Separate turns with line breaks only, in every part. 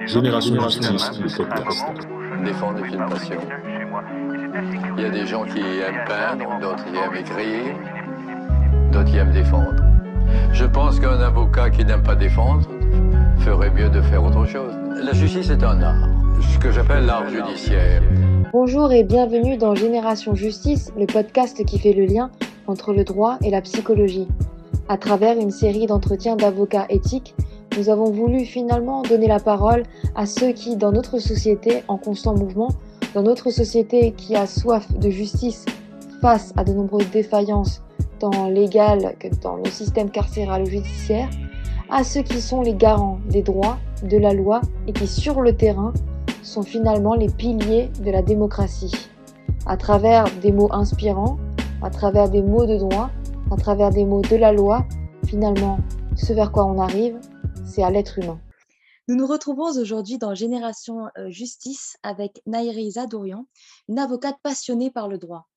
Génération Justice, le podcast.
Défendre des films passion. Il y a des gens qui aiment peindre, d'autres qui aiment écrire, d'autres qui aiment défendre. Je pense qu'un avocat qui n'aime pas défendre ferait mieux de faire autre chose. La justice est un art, ce que j'appelle l'art judiciaire.
Bonjour et bienvenue dans Génération Justice, le podcast qui fait le lien entre le droit et la psychologie. À travers une série d'entretiens d'avocats éthiques, nous avons voulu finalement donner la parole à ceux qui, dans notre société en constant mouvement, dans notre société qui a soif de justice face à de nombreuses défaillances tant légales que dans le système carcéral ou judiciaire, à ceux qui sont les garants des droits, de la loi et qui, sur le terrain, sont finalement les piliers de la démocratie. À travers des mots inspirants, à travers des mots de droit, à travers des mots de la loi, finalement, ce vers quoi on arrive, c'est à l'être humain. Nous nous retrouvons aujourd'hui dans Génération Justice avec Naïri Zadourian, une avocate passionnée par le droit.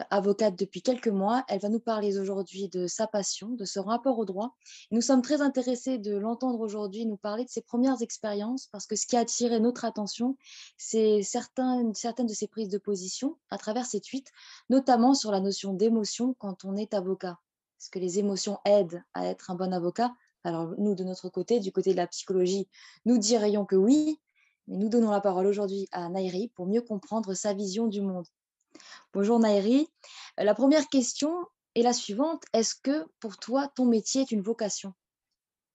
Avocate depuis quelques mois, elle va nous parler aujourd'hui de sa passion, de ce rapport au droit. Nous sommes très intéressés de l'entendre aujourd'hui nous parler de ses premières expériences parce que ce qui a attiré notre attention, c'est certaines de ses prises de position à travers ses tweets, notamment sur la notion d'émotion quand on est avocat. Est-ce que les émotions aident à être un bon avocat? Alors nous, de notre côté, du côté de la psychologie, nous dirions que oui, mais nous donnons la parole aujourd'hui à Naïri pour mieux comprendre sa vision du monde. Bonjour Naïri. La première question est la suivante. Est-ce que pour toi, ton métier est une vocation?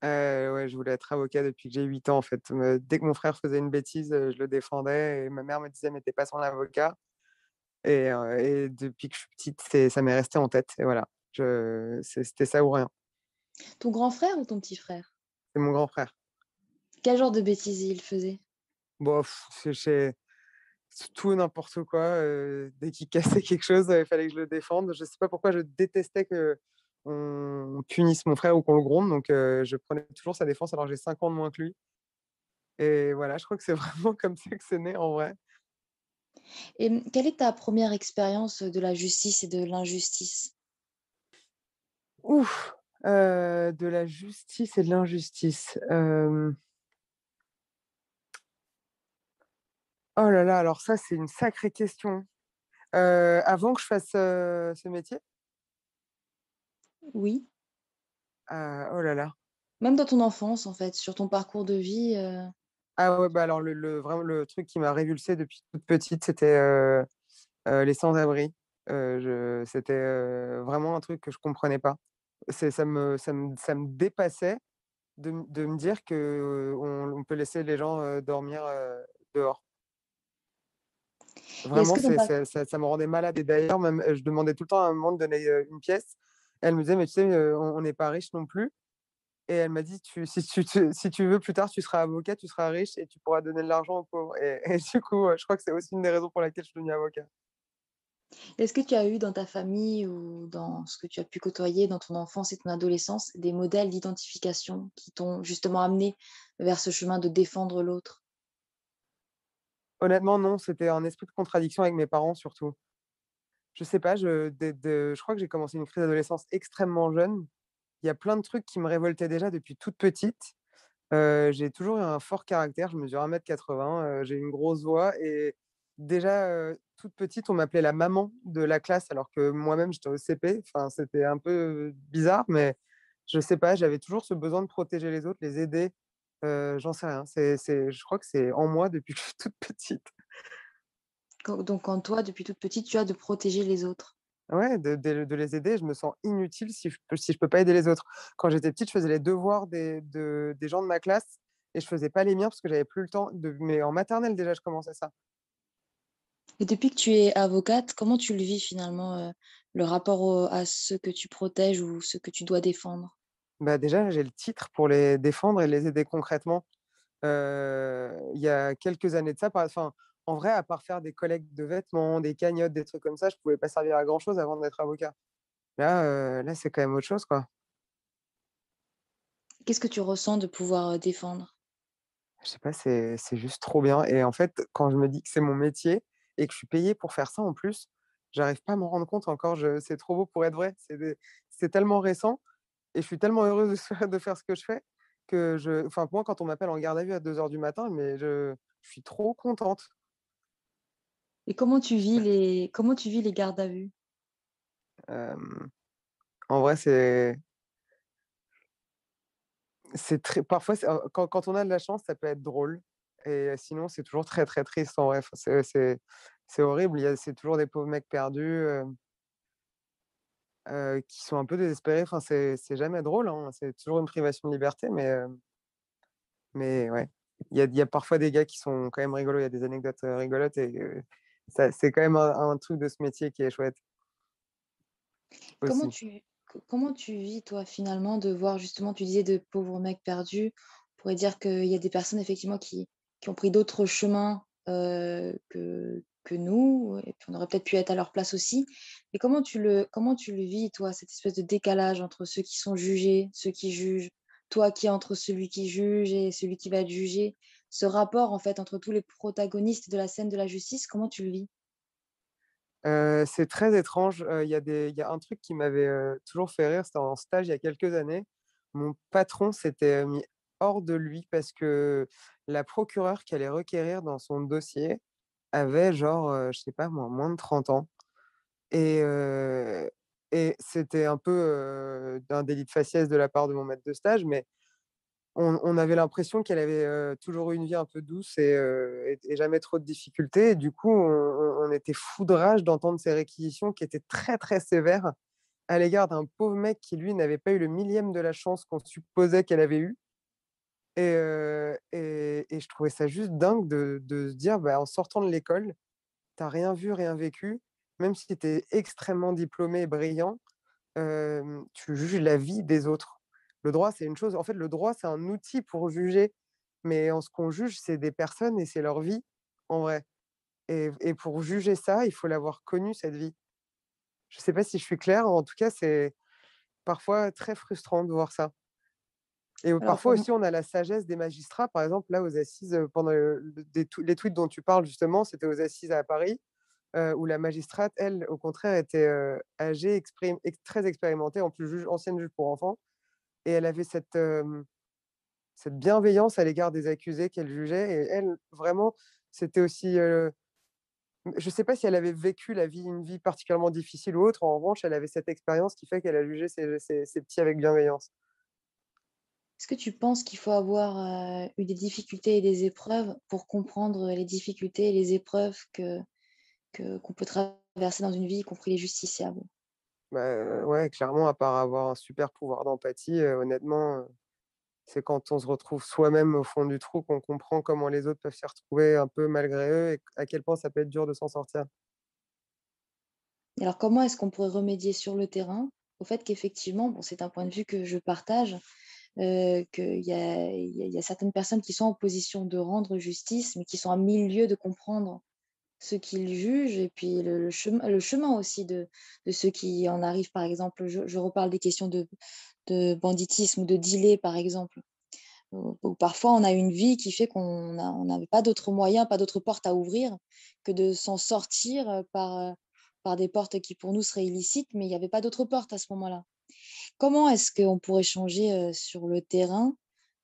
Ouais, je voulais être avocat depuis que j'ai 8 ans, en fait. Dès que mon frère faisait une bêtise, je le défendais et ma mère me disait: «Mais tu pas son avocat» et depuis que je suis petite, ça m'est resté en tête et voilà. C'était ça ou rien.
Ton grand frère ou ton petit frère?
C'est mon grand frère.
Quel genre de bêtises il faisait?
Bon, c'est tout et n'importe quoi, dès qu'il cassait quelque chose, il fallait que je le défende. Je sais pas pourquoi je détestais qu'on punisse mon frère ou qu'on le gronde, donc je prenais toujours sa défense alors que j'ai 5 ans de moins que lui et voilà, je crois que c'est vraiment comme ça que c'est né en vrai.
Et quelle est ta première expérience de la justice et de l'injustice?
Ouf! De la justice et de l'injustice, oh là là, alors ça, c'est une sacrée question. Avant que je fasse, ce métier?
Oui,
Oh là là.
même dans ton enfance, en fait, sur ton parcours de vie.
Ah ouais, bah, alors vraiment le truc qui m'a révulsée depuis toute petite, c'était, les sans-abri. C'était, vraiment un truc que je comprenais pas. Ça me dépassait de me dire qu'on peut laisser les gens, dormir, dehors.
Et est-ce
Vraiment,
que dans
ça me rendait malade et d'ailleurs même, je demandais tout le temps à maman de donner, une pièce. Elle me disait: «Mais tu sais, on n'est pas riches non plus» et elle m'a dit: Si tu veux plus tard, tu seras avocat, tu seras riche et tu pourras donner de l'argent aux pauvres» et du coup, je crois que c'est aussi une des raisons pour laquelle je suis devenu avocat.
Est-ce que tu as eu dans ta famille ou dans ce que tu as pu côtoyer dans ton enfance et ton adolescence des modèles d'identification qui t'ont justement amené vers ce chemin de défendre l'autre?
Honnêtement, non, c'était un esprit de contradiction avec mes parents surtout. Je sais pas, je crois que j'ai commencé une crise d'adolescence extrêmement jeune. Il y a plein de trucs qui me révoltaient déjà depuis toute petite. J'ai toujours eu un fort caractère, je mesure 1,80 m, j'ai une grosse voix et déjà, toute petite, on m'appelait la maman de la classe alors que moi-même j'étais au CP. Enfin, c'était un peu bizarre, mais je sais pas, j'avais toujours ce besoin de protéger les autres, les aider, j'en sais rien. Je crois que c'est en moi depuis que je suis toute petite.
Donc en toi, depuis toute petite, tu as de protéger les autres.
Ouais, de les aider, je me sens inutile si je peux pas aider les autres. Quand j'étais petite, je faisais les devoirs des gens de ma classe et je faisais pas les miens parce que j'avais plus le temps mais en maternelle déjà, je commençais ça.
Et depuis que tu es avocate, comment tu le vis finalement, le rapport à ceux que tu protèges ou ceux que tu dois défendre?
Bah, déjà, j'ai le titre pour les défendre et les aider concrètement. Il y a quelques années de ça, en vrai, à part faire des collectes de vêtements, des cagnottes, des trucs comme ça, je pouvais pas servir à grand chose avant d'être avocat. Là, c'est quand même autre chose, quoi.
Qu'est-ce que tu ressens de pouvoir, défendre?
Je sais pas, c'est juste trop bien et en fait, quand je me dis que c'est mon métier et que je suis payée pour faire ça en plus, j'arrive pas à m'en rendre compte encore. Je C'est trop beau pour être vrai. C'est tellement récent et je suis tellement heureuse de faire ce que je fais enfin, moi, quand on m'appelle en garde à vue à 2 heures du matin, mais je suis trop contente.
Et comment tu vis les gardes à vue?
Hem, En vrai, c'est très parfois, quand on a de la chance, ça peut être drôle et sinon, c'est toujours très, très triste en vrai. Enfin, c'est horrible. C'est toujours des pauvres mecs perdus, qui sont un peu désespérés. Enfin, c'est jamais drôle, hein. C'est toujours une privation de liberté, mais ouais. Il y a parfois des gars qui sont quand même rigolos. Il y a des anecdotes, rigolotes et ça c'est quand même un truc de ce métier qui est chouette
Comment
aussi.
tu comment tu vis toi finalement de voir justement, tu disais de pauvres mecs perdus, on pourrait dire qu'il y a des personnes effectivement qui ont pris d'autres chemins, que nous et puis on aurait peut-être pu être à leur place aussi. Mais comment tu le vis toi, cette espèce de décalage entre ceux qui sont jugés, ceux qui jugent, toi qui es entre celui qui juge et celui qui va être jugé? Ce rapport en fait entre tous les protagonistes de la scène de la justice, comment tu le vis?
C'est très étrange, il y a un truc qui m'avait, toujours fait rire, c'était en stage il y a quelques années. Mon patron s'était, mis hors de lui parce que la procureure qui allait requérir dans son dossier avait genre, je sais pas moi, moins de 30 ans et c'était un peu, un délit de faciès de la part de mon maître de stage, mais on avait l'impression qu'elle avait, toujours eu une vie un peu douce et jamais trop de difficultés et du coup, on était fou de rage d'entendre ces réquisitions qui étaient très, très sévères à l'égard d'un pauvre mec qui, lui, n'avait pas eu le millième de la chance qu'on supposait qu'elle avait eue et je trouvais ça juste dingue de se dire, bah, en sortant de l'école, tu as rien vu, rien vécu, même si tu étais extrêmement diplômé et brillant, tu juges la vie des autres. Le droit, c'est une chose en fait, le droit, c'est un outil pour juger, mais en ce qu'on juge, c'est des personnes et c'est leur vie, en vrai et pour juger ça, il faut l'avoir connue, cette vie. Je sais pas si je suis claire, en tout cas, c'est parfois très frustrant de voir ça et
Alors
parfois
pour
aussi, on a la sagesse des magistrats. Par exemple, là, aux assises, pendant les tweets dont tu parles, justement, c'était aux assises à Paris, où la magistrate, elle, au contraire, était, âgée, très expérimentée, en plus ancienne juge pour enfants et elle avait cette bienveillance à l'égard des accusés qu'elle jugeait et elle, vraiment, c'était aussi, je ne sais pas si elle avait vécu une vie particulièrement difficile ou autre. En revanche, elle avait cette expérience qui fait qu'elle a jugé ses petits avec bienveillance.
Est-ce que tu penses qu'il faut avoir, eu des difficultés et des épreuves pour comprendre les difficultés et les épreuves qu'on peut traverser dans une vie, y compris les justiciables?
Bah, ouais, clairement, à part avoir un super pouvoir d'empathie, honnêtement, c'est quand on se retrouve soi-même au fond du trou qu'on comprend comment les autres peuvent s'y retrouver un peu malgré eux et à quel point ça peut être dur de s'en sortir.
Et alors comment est-ce qu'on pourrait remédier sur le terrain au fait qu'effectivement, bon, c'est un point de vue que je partage, qu'il y a certaines personnes qui sont en position de rendre justice, mais qui sont à 1000 lieues de comprendre ce qu'ils jugent et puis le chemin aussi de ceux qui en arrivent, par exemple, je reparle des questions de banditisme ou de dealer, par exemple. Ou parfois on a une vie qui fait on n'avait pas d'autres moyens, pas d'autres portes à ouvrir que de s'en sortir, par des portes qui pour nous seraient illicites, mais il y avait pas d'autres portes à ce moment-là. Comment est-ce qu'on pourrait changer, sur le terrain,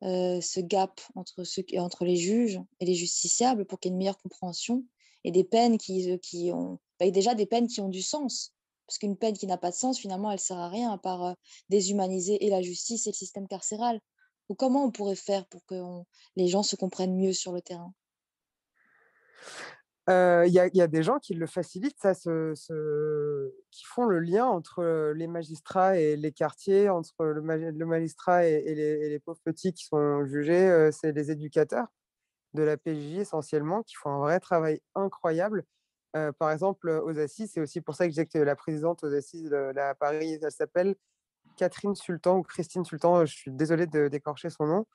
ce gap entre les juges et les justiciables pour qu'il y ait une meilleure compréhension et des peines qui ont déjà des peines qui ont du sens? Parce qu'une peine qui n'a pas de sens, finalement, elle sert à rien à part, déshumaniser et la justice et le système carcéral. Donc comment on pourrait faire pour que les gens se comprennent mieux sur le terrain?
Il y a des gens qui le facilitent ça, qui font le lien entre, les magistrats et les quartiers, entre le magistrat et les pauvres petits qui sont jugés, c'est les éducateurs de la PJJ essentiellement qui font un vrai travail incroyable. Par exemple, aux assises, c'est aussi pour ça que je disais que la présidente aux assises, là à Paris, elle s'appelle Catherine Sultan ou Christine Sultan, je suis désolé d'écorcher son nom.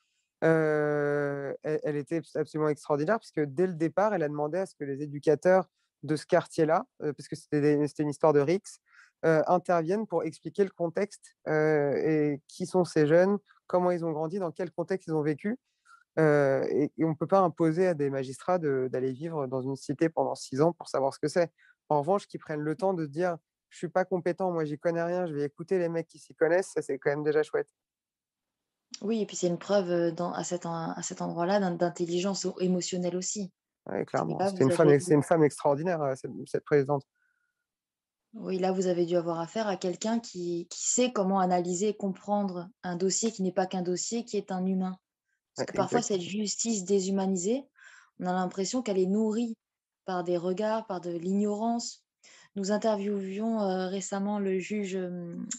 Elle était absolument extraordinaire puisque dès le départ, elle a demandé à ce que les éducateurs de ce quartier-là, parce que c'était une histoire de rixes, interviennent pour expliquer le contexte, et qui sont ces jeunes, comment ils ont grandi, dans quel contexte ils ont vécu. Et on ne peut pas imposer à des magistrats d'aller vivre dans une cité pendant 6 ans pour savoir ce que c'est. En revanche, qu'ils prennent le temps de se dire: «Je suis pas compétent, moi j'y connais rien, je vais écouter les mecs qui s'y connaissent», ça c'est quand même déjà chouette.
Oui, et puis c'est une preuve, à cet endroit-là d'intelligence émotionnelle aussi.
Ouais,
Je sais
clairement.
pas, vous
C'est une femme extraordinaire, cette présidente.
oui, là, vous avez dû avoir affaire à quelqu'un qui sait comment analyser et comprendre un dossier qui n'est pas qu'un dossier, qui est un humain. Parce
Ouais,
que parfois, cette
exactement.
justice déshumanisée, on a l'impression qu'elle est nourrie par des regards, par de l'ignorance. Nous interviewions récemment le juge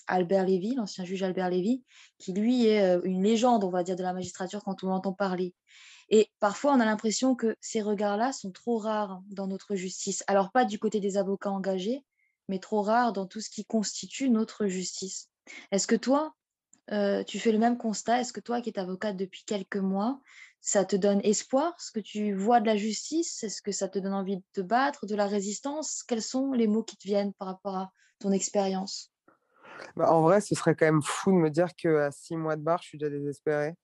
Albert Lévy, l'ancien juge Albert Lévy, qui lui est une légende, on va dire, de la magistrature quand on l'entend parler. Et parfois, on a l'impression que ces regards-là sont trop rares dans notre justice. Alors, pas du côté des avocats engagés, mais trop rares dans tout ce qui constitue notre justice. Est-ce que toi, tu fais le même constat? Est-ce que toi, qui es avocate depuis quelques mois, ça te donne espoir, ce que tu vois de la justice? Est-ce que ça te donne envie de te battre, de la résistance? Quels sont les mots qui te viennent par rapport à ton expérience?
Bah, en vrai, ce serait quand même fou de me dire qu'à 6 mois de barre, je suis déjà désespéré.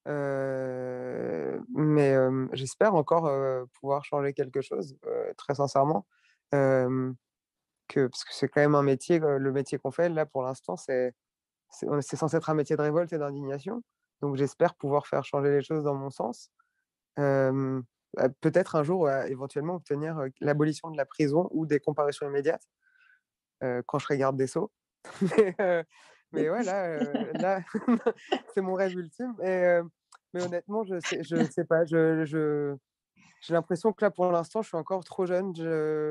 Mais j'espère encore, pouvoir changer quelque chose, très sincèrement. Hem, parce que c'est quand même un métier, le métier qu'on fait là, pour l'instant, c'est censé être un métier de révolte et d'indignation. Donc j'espère pouvoir faire changer les choses dans mon sens. Hem, peut-être un jour, éventuellement obtenir, l'abolition de la prison ou des comparutions immédiates, quand je serai garde des sceaux. Mais mais ouais, là, c'est mon rêve ultime mais honnêtement, je sais pas, j'ai l'impression que là, pour l'instant, je suis encore trop jeune.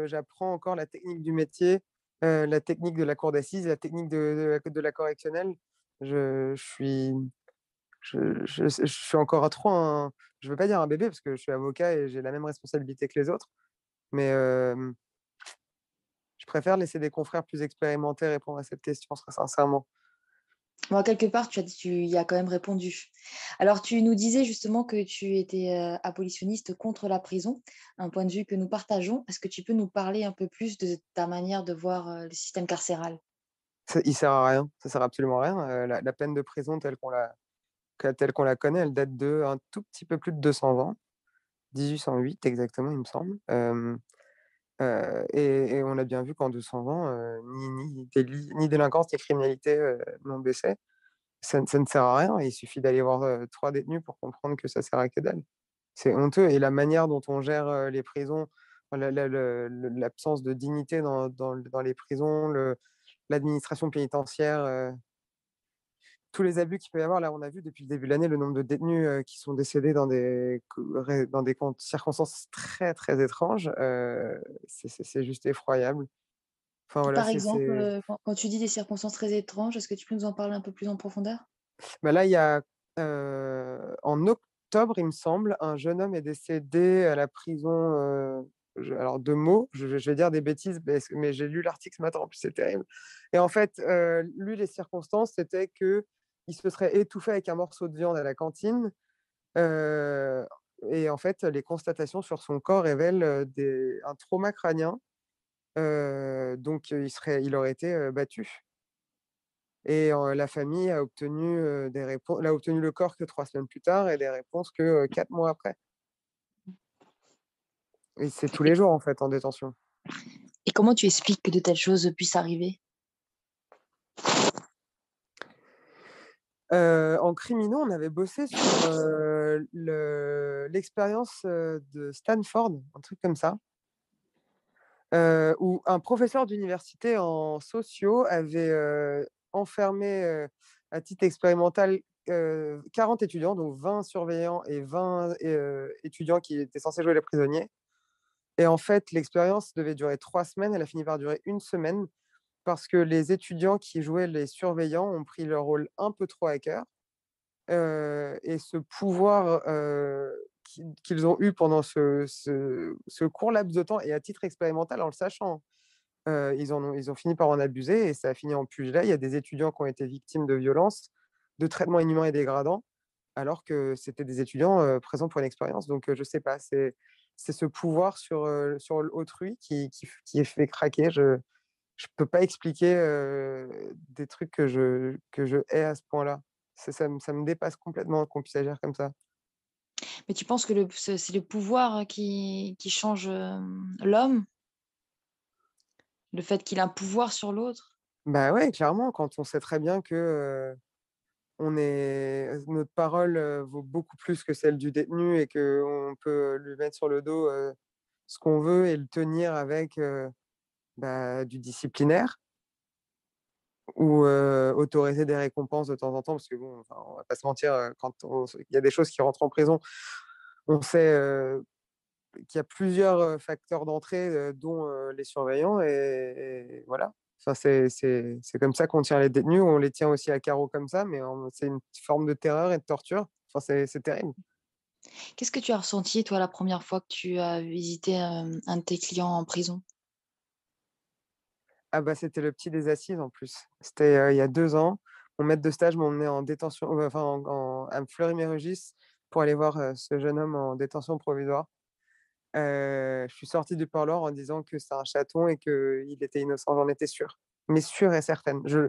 J'apprends encore la technique du métier, la technique de la cour d'assises, la technique de la correctionnelle. Je suis je suis encore à trop un je veux pas dire un bébé parce que je suis avocat et j'ai la même responsabilité que les autres, mais je préfère laisser des confrères plus expérimentés répondre à cette question, très sincèrement.
Bon, quelque part, tu y as quand même répondu. Alors, tu nous disais justement que tu étais abolitionniste contre la prison, un point de vue que nous partageons. Est-ce que tu peux nous parler un peu plus de ta manière de voir le système carcéral?
Il sert à rien, ça sert absolument à rien. La peine de prison telle qu'on la connaît, elle date de un tout petit peu plus de 200 ans, 1808 exactement, il me semble. Et on a bien vu qu'en 200 ans, ni délinquance ni criminalité, n'ont baissé. Ça ne sert à rien, il suffit d'aller voir, 3 détenus pour comprendre que ça sert à que dalle. C'est honteux et la manière dont on gère, les prisons, enfin l'absence de dignité dans les prisons, l'administration pénitentiaire, tous les abus qu'il peut y avoir. Là, on a vu depuis le début de l'année le nombre de détenus, qui sont décédés dans des circonstances très, très étranges, c'est juste effroyable. Enfin voilà,
Par exemple, quand tu dis des circonstances très étranges, est-ce que tu peux nous en parler un peu plus en profondeur?
bah, là, il y a, en octobre, il me semble, un jeune homme est décédé à la prison, alors de Meaux, je vais dire des bêtises, mais j'ai lu l'article ce matin, en plus, c'est terrible et en fait, lui, les circonstances, c'était qu'il se serait étouffé avec un morceau de viande à la cantine, heu et en fait, les constatations sur son corps révèlent, un trauma crânien, donc il aurait été, battu. Et la famille a obtenu le corps que 3 semaines plus tard et des réponses que, 4 mois après et c'est tous
Et
les jours, en fait, en détention.
et comment tu expliques que de telles choses puissent arriver?
En criminaux, on avait bossé sur, l'expérience, de Stanford, un truc comme ça, où un professeur d'université en sociaux avait, enfermé, à titre expérimental, 40 étudiants, donc 20 surveillants et 20 étudiants qui étaient censés jouer les prisonniers. Et en fait, l'expérience devait durer 3 semaines, elle a fini par durer 1 semaine parce que les étudiants qui jouaient les surveillants ont pris leur rôle un peu trop à cœur, et ce pouvoir, qu'ils ont eu pendant ce court laps de temps et à titre expérimental en le sachant, ils ont fini par en abuser et ça a fini en pugilat. Il y a des étudiants qui ont été victimes de violences, de traitements inhumains et dégradants, alors que c'était des étudiants, présents pour une expérience. Donc, je sais pas, c'est ce pouvoir sur autrui qui fait craquer. Je peux pas expliquer, des trucs que je hais à ce point-là. Ça me dépasse complètement qu'on puisse agir comme ça.
Mais tu penses que c'est le pouvoir qui change, l'homme? Le fait qu'il a un pouvoir sur l'autre?
Bah, ouais, clairement, quand on sait très bien que, notre parole vaut beaucoup plus que celle du détenu et qu'on peut lui mettre sur le dos ce qu'on veut et le tenir avec du disciplinaire ou autoriser des récompenses de temps en temps parce que bon, enfin, on va pas se mentir, quand il y a des choses qui rentrent en prison, on sait qu'il y a plusieurs facteurs d'entrée, dont les surveillants et voilà. Enfin, c'est comme ça qu'on tient les détenus, on les tient aussi à carreau comme ça, mais c'est une forme de terreur et de torture. Enfin, c'est terrible.
Qu'est-ce que tu as ressenti, toi, la première fois que tu as visité, un de tes clients en prison?
Ah bah, c'était le petit des assises en plus. C'était, il y a 2 ans. Mon maître de stage m'a emmené en détention, enfin à Fleury-Mérogis pour aller voir, ce jeune homme en détention provisoire. Je suis sortie du parloir en disant que c'est un chaton et qu'il était innocent, j'en étais sûre, mais sûre et certaine. Je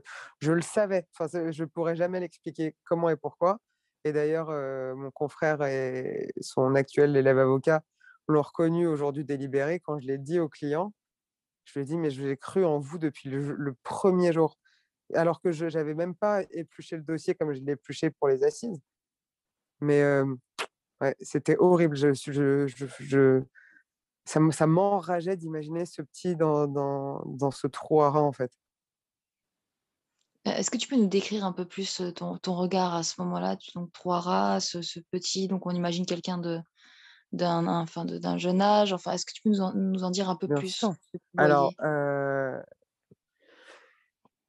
le savais, enfin, je pourrais jamais l'expliquer comment et pourquoi et d'ailleurs, mon confrère et son actuel élève avocat l'ont reconnu aujourd'hui délibéré quand je l'ai dit au client. Je lui ai dit: «Mais j'ai cru en vous depuis le 1er jour», alors que je n'avais même pas épluché le dossier comme je l'ai épluché pour les assises, mais ouais, c'était horrible. Je ça m'enrageait d'imaginer ce petit dans ce trou à rats, en fait.
Est-ce que tu peux nous décrire un peu plus, ton regard à ce moment-là? Donc 3 rats, ce petit, donc on imagine quelqu'un d'un jeune âge, enfin, est-ce que tu peux nous en dire un peu
Bien
plus?
sûr.
Ce que tu
Alors,
voyais?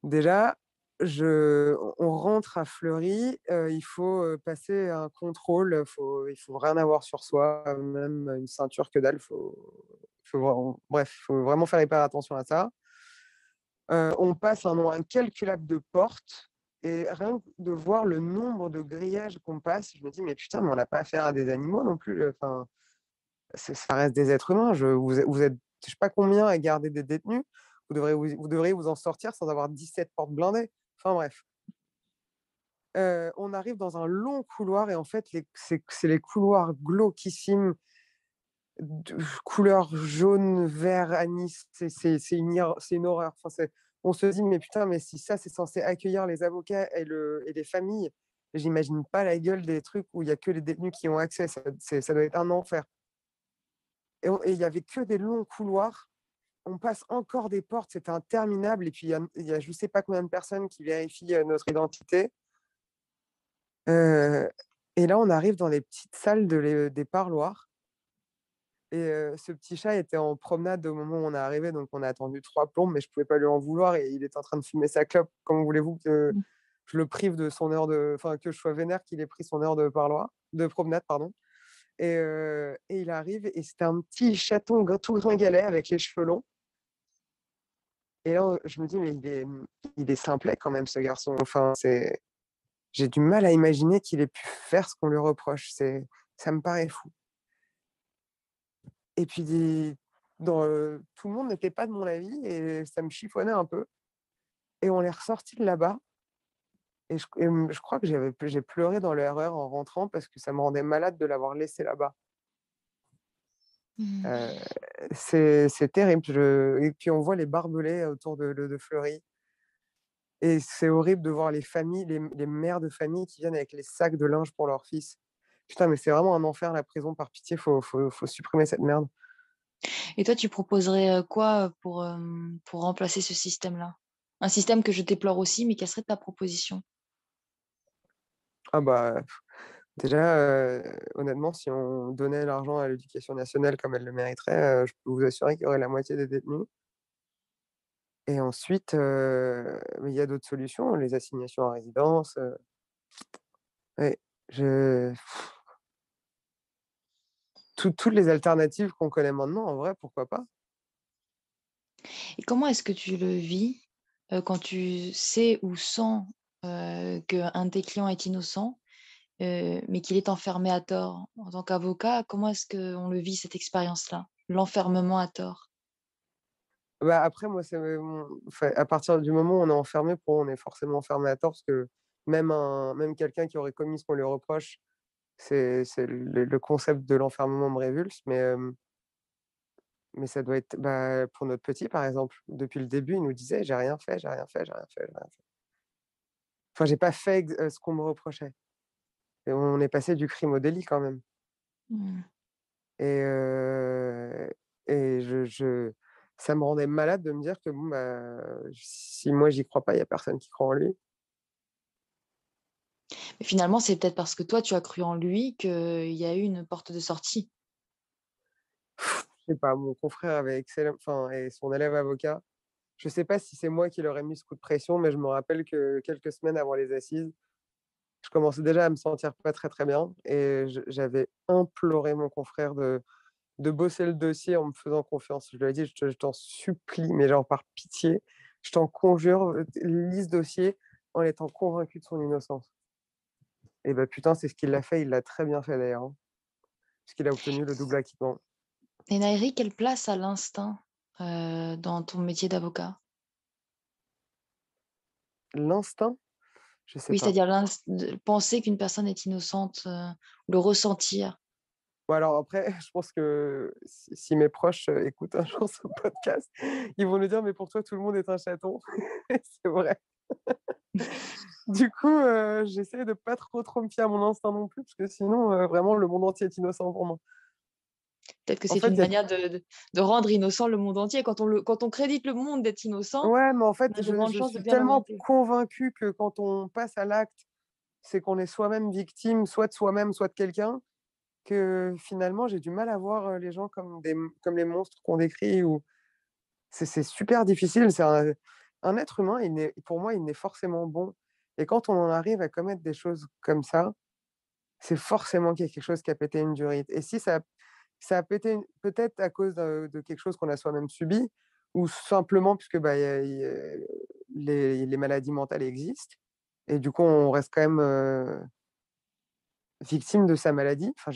déjà, on rentre à Fleury, il faut, passer un contrôle, il faut rien avoir sur soi, même une ceinture, que dalle, faut vraiment bref, faut vraiment faire hyper attention à ça. On passe un nombre incalculable de portes et rien que de voir le nombre de grillages qu'on passe, je me dis: «Mais putain, mais on n'a pas affaire à des animaux non plus, enfin, ça reste des êtres humains, vous êtes je sais pas combien à garder des détenus, vous devriez vous en sortir sans avoir 17 portes blindées». Enfin bref. On arrive dans un long couloir et en fait c'est les couloirs glauquissimes de couleur jaune, vert, anis, c'est une horreur. Enfin, on se dit: «Mais putain, mais si ça, c'est censé accueillir les avocats et les familles, j'imagine pas la gueule des trucs où il y a que les détenus qui ont accès, ça doit être un enfer» et il y avait que des longs couloirs. On passe encore des portes, c'était interminable et puis il y a je sais pas combien de personnes qui vérifient, notre identité. Heu et là, on arrive dans les petites salles des parloirs et ce petit chat était en promenade au moment où on est arrivé, donc on a attendu 3 plombes, mais je pouvais pas lui en vouloir et il était en train de fumer sa clope. Comment voulez-vous que
Mmh.
je le prive de son heure de enfin, que je sois vénère qu'il ait pris son heure de promenade, pardon et il arrive et c'était un petit chaton tout gringalet avec les cheveux longs et là, je me dis: «Mais il est simplet quand même ce garçon». Enfin, j'ai du mal à imaginer qu'il ait pu faire ce qu'on lui reproche. Ça me paraît fou et puis tout le monde n'était pas de mon avis et ça me chiffonnait un peu et on est ressorti de là-bas je crois que j'ai pleuré dans l'erreur en rentrant parce que ça me rendait malade de l'avoir laissé là-bas.
Mmh.
Heu, c'est terrible. Je Et puis on voit les barbelés autour de Fleury et c'est horrible de voir les familles, les mères de famille qui viennent avec les sacs de linge pour leurs fils. Putain, mais c'est vraiment un enfer la prison, par pitié, faut supprimer cette merde.
Et toi, tu proposerais, quoi, pour remplacer ce système-là? Un système que je déplore aussi, mais quelle serait ta proposition?
Ah bah, déjà, honnêtement, si on donnait l'argent à l'éducation nationale comme elle le mériterait, je peux vous assurer qu'il y aurait la moitié des détenus et ensuite, il y a d'autres solutions, les assignations à résidence, ouais, je toutes les alternatives qu'on connaît maintenant, en vrai, pourquoi pas?
Et comment est-ce que tu le vis, quand tu sais ou sens, qu'un de tes clients est innocent, mais qu'il est enfermé à tort? En tant qu'avocat, comment est-ce qu'on le vit cette expérience-là? L'enfermement à tort?
Bah, après moi, c'est mon enfin, à partir du moment où on est enfermé, pour moi, on est forcément enfermé à tort parce que même quelqu'un qui aurait commis ce qu'on lui reproche, c'est le concept de l'enfermement me révulse, mais ça doit être bah, pour notre petit, par exemple, depuis le début, il nous disait: «J'ai rien fait, j'ai rien fait, j'ai rien fait, j'ai rien fait». Enfin, j'ai pas fait ce qu'on me reprochait. Et on est passé du crime au délit quand même.
Mmh.
Et ça me rendait malade de me dire que bon, bah, si moi j'y crois pas, il y a personne qui croit en lui.
Mais finalement, c'est peut-être parce que toi, tu as cru en lui qu'il y a eu une porte de sortie.
Je sais pas, mon confrère avait et son élève avocat. Je sais pas si c'est moi qui leur ai mis ce coup de pression, mais je me rappelle que quelques semaines avant les assises, je commençais déjà à me sentir pas très, très bien et j'avais imploré mon confrère de bosser le dossier en me faisant confiance. Je lui ai dit: Je t'en supplie, mais genre par pitié, je t'en conjure, lis ce dossier en étant convaincu de son innocence». Et bah, putain, c'est ce qu'il a fait, il l'a très bien fait d'ailleurs, hein, puisqu'il a obtenu le double acquittement.
Et Nairi, quelle place a l'instinct dans ton métier d'avocat?
L'instinct? Je sais
Oui,
pas.
c'est-à-dire penser qu'une personne est innocente, le ressentir.
Bon alors après, je pense que si mes proches, écoutent un jour ce podcast, ils vont nous dire: «Mais pour toi, tout le monde est un chaton». C'est vrai. Du coup, j'essaie de pas trop me fier à mon instinct non plus, parce que sinon, vraiment le monde entier est innocent pour moi.
Peut-être que
En
c'est
fait,
une
il y a
manière de rendre innocent le monde entier. Quand on crédite le monde d'être innocent,
ouais, mais en fait,
on a de grandes
je
chances de
suis
bien
tellement
l'orienter.
convaincu que quand on passe à l'acte, c'est qu'on est soi-même victime, soit de soi-même, soit de quelqu'un, que finalement, j'ai du mal à voir, les gens comme les monstres qu'on décrit ou c'est super difficile. C'est un être humain, pour moi, il naît forcément bon et quand on en arrive à commettre des choses comme ça, c'est forcément qu'il y a quelque chose qui a pété une durite et si ça a pété peut-être à cause de quelque chose qu'on a soi-même subi ou simplement puisque, bah, il y a les maladies mentales existent et du coup, on reste quand même, victime de sa maladie. Enfin,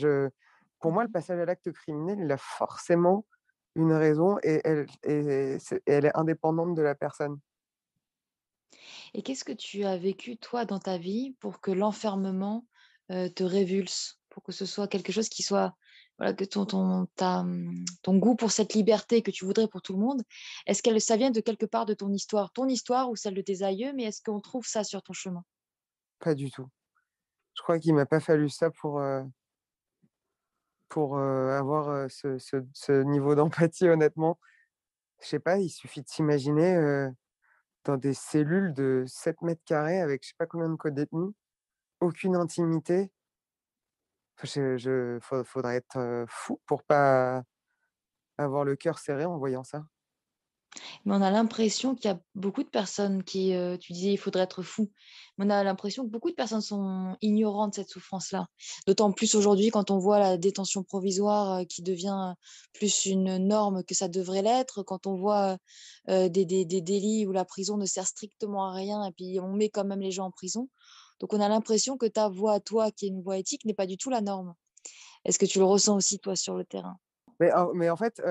pour moi, le
Mmh.
passage à l'acte criminel, il a forcément une raison et elle est indépendante de la personne.
Et qu'est-ce que tu as vécu, toi, dans ta vie pour que l'enfermement, te révulse? Pour que ce soit quelque chose qui soit voilà, que ton goût pour cette liberté que tu voudrais pour tout le monde, est-ce que ça vient de quelque part de ton histoire? Ton histoire ou celle de tes aïeux, mais est-ce qu'on trouve ça sur ton chemin?
Pas du tout. Je crois qu'il m'a pas fallu ça pour, avoir, ce niveau d'empathie honnêtement. Je sais pas, il suffit de s'imaginer, dans des cellules de 7 mètres carrés avec je sais pas combien de co-détenus, aucune intimité. Enfin, faudrait être, fou pour pas avoir le cœur serré en voyant ça.
Mais on a l'impression qu'il y a beaucoup de personnes qui, tu disais: «Il faudrait être fou». Mais on a l'impression que beaucoup de personnes sont ignorantes de cette souffrance-là. D'autant plus aujourd'hui quand on voit la détention provisoire, qui devient plus une norme que ça devrait l'être, quand on voit, des délits où la prison ne sert strictement à rien et puis on met quand même les gens en prison. Donc on a l'impression que ta voix à toi, qui est une voix éthique, n'est pas du tout la norme. Est-ce que tu le ressens aussi toi sur le terrain?
Mais en fait,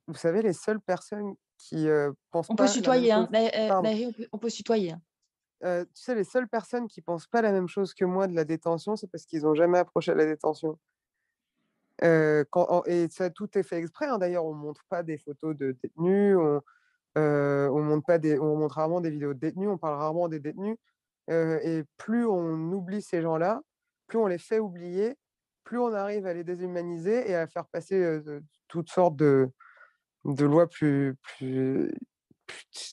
vous savez les seules personnes qui, pensent
On peut
pas la même
tutoyer, hein,
chose pardon,
Naïri, on peut se tutoyer, hein.
tu sais les seules personnes qui pensent pas la même chose que moi de la détention, c'est parce qu'ils ont jamais approché la détention. Quand en et ça tout est fait exprès, hein, d'ailleurs, on montre pas des photos de détenus, on montre rarement des vidéos de détenus, on parle rarement des détenus, et plus on oublie ces gens-là, plus on les fait oublier, plus on arrive à les déshumaniser et à faire passer, toutes sortes de lois plus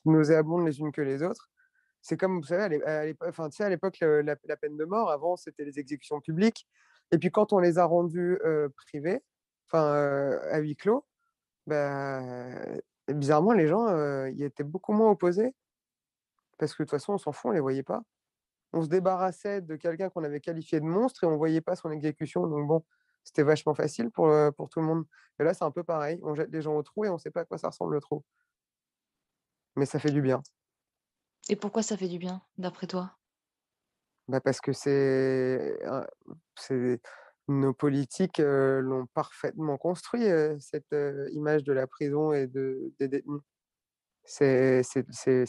nauséabondes les unes que les autres. C'est comme, vous savez, enfin, tu sais, à l'époque, la peine de mort, avant, c'était les exécutions publiques et puis quand on les a rendues, privées, enfin, à huis clos, bah, bizarrement, les gens, y étaient beaucoup moins opposés parce que de toute façon, on s'en fout, on les voyait pas. On se débarrassait de quelqu'un qu'on avait qualifié de monstre et on voyait pas son exécution donc bon, c'était vachement facile pour tout le monde et là, c'est un peu pareil. On jette les gens au trou et on sait pas à quoi ça ressemble le trou, mais ça fait du bien.
Et pourquoi ça fait du bien, d'après toi?
Bah, parce que c'est nos politiques, l'ont parfaitement construit, cette, image de la prison et des détenus. C'est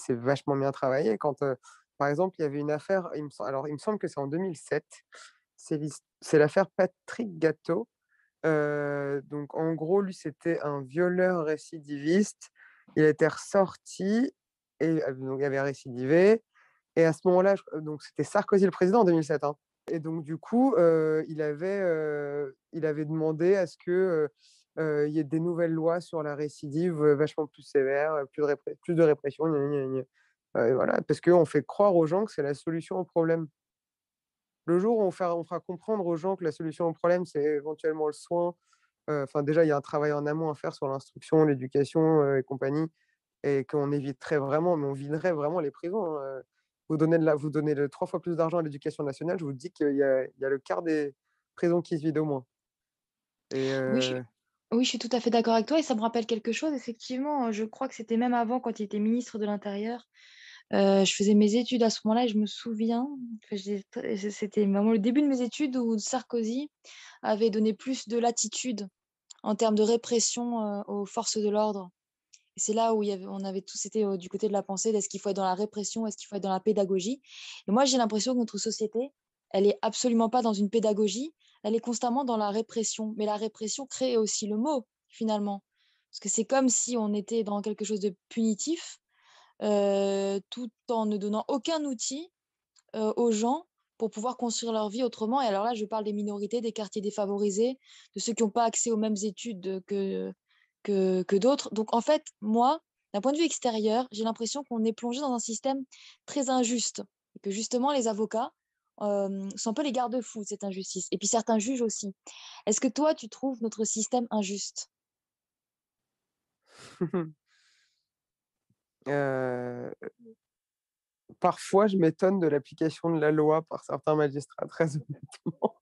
vachement bien travaillé quand, par exemple, il y avait une affaire, il me semble que c'est en 2007, c'est l'affaire Patrick Gateau. Donc en gros, lui, c'était un violeur récidiviste. Il était ressorti et donc il avait récidivé Et à ce moment-là, donc c'était Sarkozy le président en 2007, hein. Et donc du coup, il avait demandé à ce que, il y ait des nouvelles lois sur la récidive, vachement plus sévères, plus de répression, gna gna gna gna. Voilà, parce qu'on fait croire aux gens que c'est la solution au problème. Le jour où on fera comprendre aux gens que la solution au problème, c'est éventuellement le soin, enfin déjà, il y a un travail en amont à faire sur l'instruction, l'éducation, et compagnie, et qu'on éviterait vraiment, mais on viderait vraiment les prisons, hein. Vous donnez 3 fois plus d'argent à l'éducation nationale, je vous dis qu'il y a le quart des prisons qui se vident au moins. Et
Oui, je suis tout à fait d'accord avec toi et ça me rappelle quelque chose. Effectivement, je crois que c'était même avant quand il était ministre de l'Intérieur. Je faisais mes études à ce moment-là et je me souviens que c'était vraiment le début de mes études où Sarkozy avait donné plus de latitude en termes de répression, aux forces de l'ordre. Et c'est là où on avait tous été, du côté de la pensée, est-ce qu'il faut être dans la répression, est-ce qu'il faut être dans la pédagogie? Et moi, j'ai l'impression que notre société, elle est absolument pas dans une pédagogie, elle est constamment dans la répression. Mais la répression crée aussi le mot, finalement. Parce que c'est comme si on était dans quelque chose de punitif, tout en ne donnant aucun outil, aux gens pour pouvoir construire leur vie autrement. Et alors là, je parle des minorités, des quartiers défavorisés, de ceux qui n'ont pas accès aux mêmes études que d'autres. Donc en fait, moi, d'un point de vue extérieur, j'ai l'impression qu'on est plongé dans un système très injuste et que justement les avocats sont un peu les garde-fous de cette injustice. Et puis certains juges aussi. Est-ce que toi, tu trouves notre système injuste?
heu, parfois, je m'étonne de l'application de la loi par certains magistrats, très honnêtement.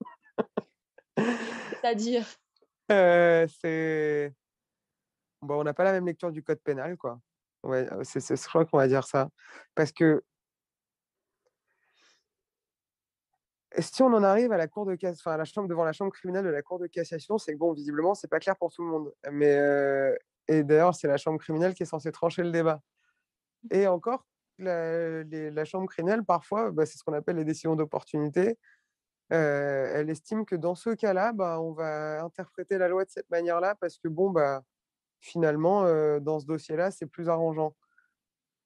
C'est-à-dire,
C'est Bon, on n'a pas la même lecture du code pénal, quoi. Ouais, je crois qu'on va dire ça. Parce que si on en arrive à la cour de cass enfin, à la chambre devant la chambre criminelle de la cour de cassation, c'est que bon, visiblement, c'est pas clair pour tout le monde. Et d'ailleurs, c'est la chambre criminelle qui est censée trancher le débat. Et encore, la chambre criminelle, parfois, bah, c'est ce qu'on appelle les décisions d'opportunité. Elle estime que dans ce cas-là, bah, on va interpréter la loi de cette manière-là parce que bon, bah, finalement, dans ce dossier-là, c'est plus arrangeant.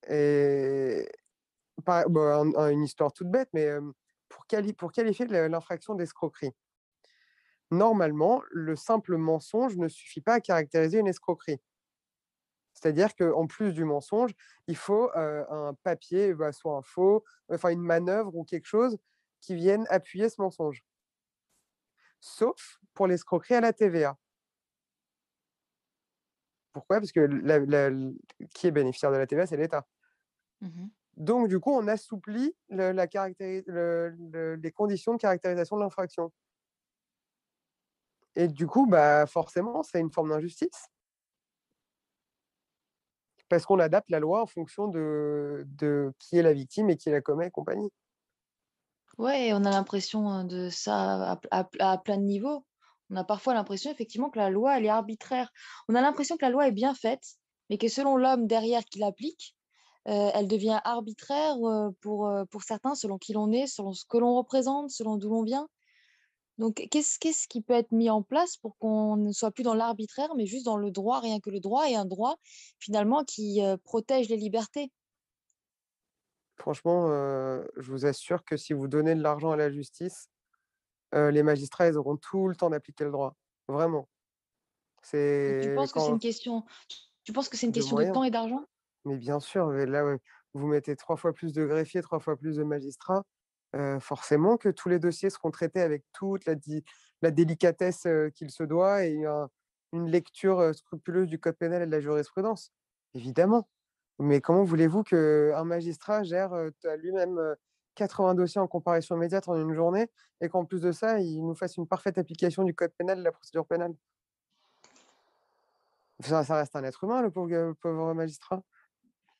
Et bah, une histoire toute bête, mais pour qualifier l'infraction d'escroquerie, normalement, le simple mensonge ne suffit pas à caractériser une escroquerie. C'est-à-dire qu'en plus du mensonge, il faut un papier, bah, soit un faux, enfin une manœuvre ou quelque chose qui vienne appuyer ce mensonge. Sauf pour l'escroquerie à la TVA. Pourquoi? Parce que qui est bénéficiaire de la TVA, c'est l'État.
mhm.
Donc du coup, on assouplit les conditions de caractérisation de l'infraction. Et du coup, bah, forcément, c'est une forme d'injustice. Parce qu'on adapte la loi en fonction de qui est la victime et qui la commet et compagnie.
Ouais, on a l'impression de ça à plein de niveaux. On a parfois l'impression effectivement que la loi, elle est arbitraire. On a l'impression que la loi est bien faite, mais que selon l'homme derrière qui l'applique, elle devient arbitraire pour certains, selon qui l'on est, selon ce que l'on représente, selon d'où l'on vient. Donc, qu'est-ce qui peut être mis en place pour qu'on ne soit plus dans l'arbitraire, mais juste dans le droit, rien que le droit, et un droit finalement qui protège les libertés?
Franchement, je vous assure que si vous donnez de l'argent à la justice, les magistrats, ils auront tout le temps d'appliquer le droit. Vraiment.
Donc,
C'est quand
tu penses que c'est une
de
question de
moyens.
temps et d'argent?
Mais bien sûr, là, vous mettez 3 fois plus de greffiers, 3 fois plus de magistrats, forcément que tous les dossiers seront traités avec toute la délicatesse, qu'il se doit, et une lecture, scrupuleuse du code pénal et de la jurisprudence. Évidemment. Mais comment voulez-vous qu'un magistrat gère, lui-même, 80 dossiers en comparution immédiate en une journée et qu'en plus de ça, il nous fasse une parfaite application du code pénal et de la procédure pénale? Ça reste un être humain, le pauvre magistrat.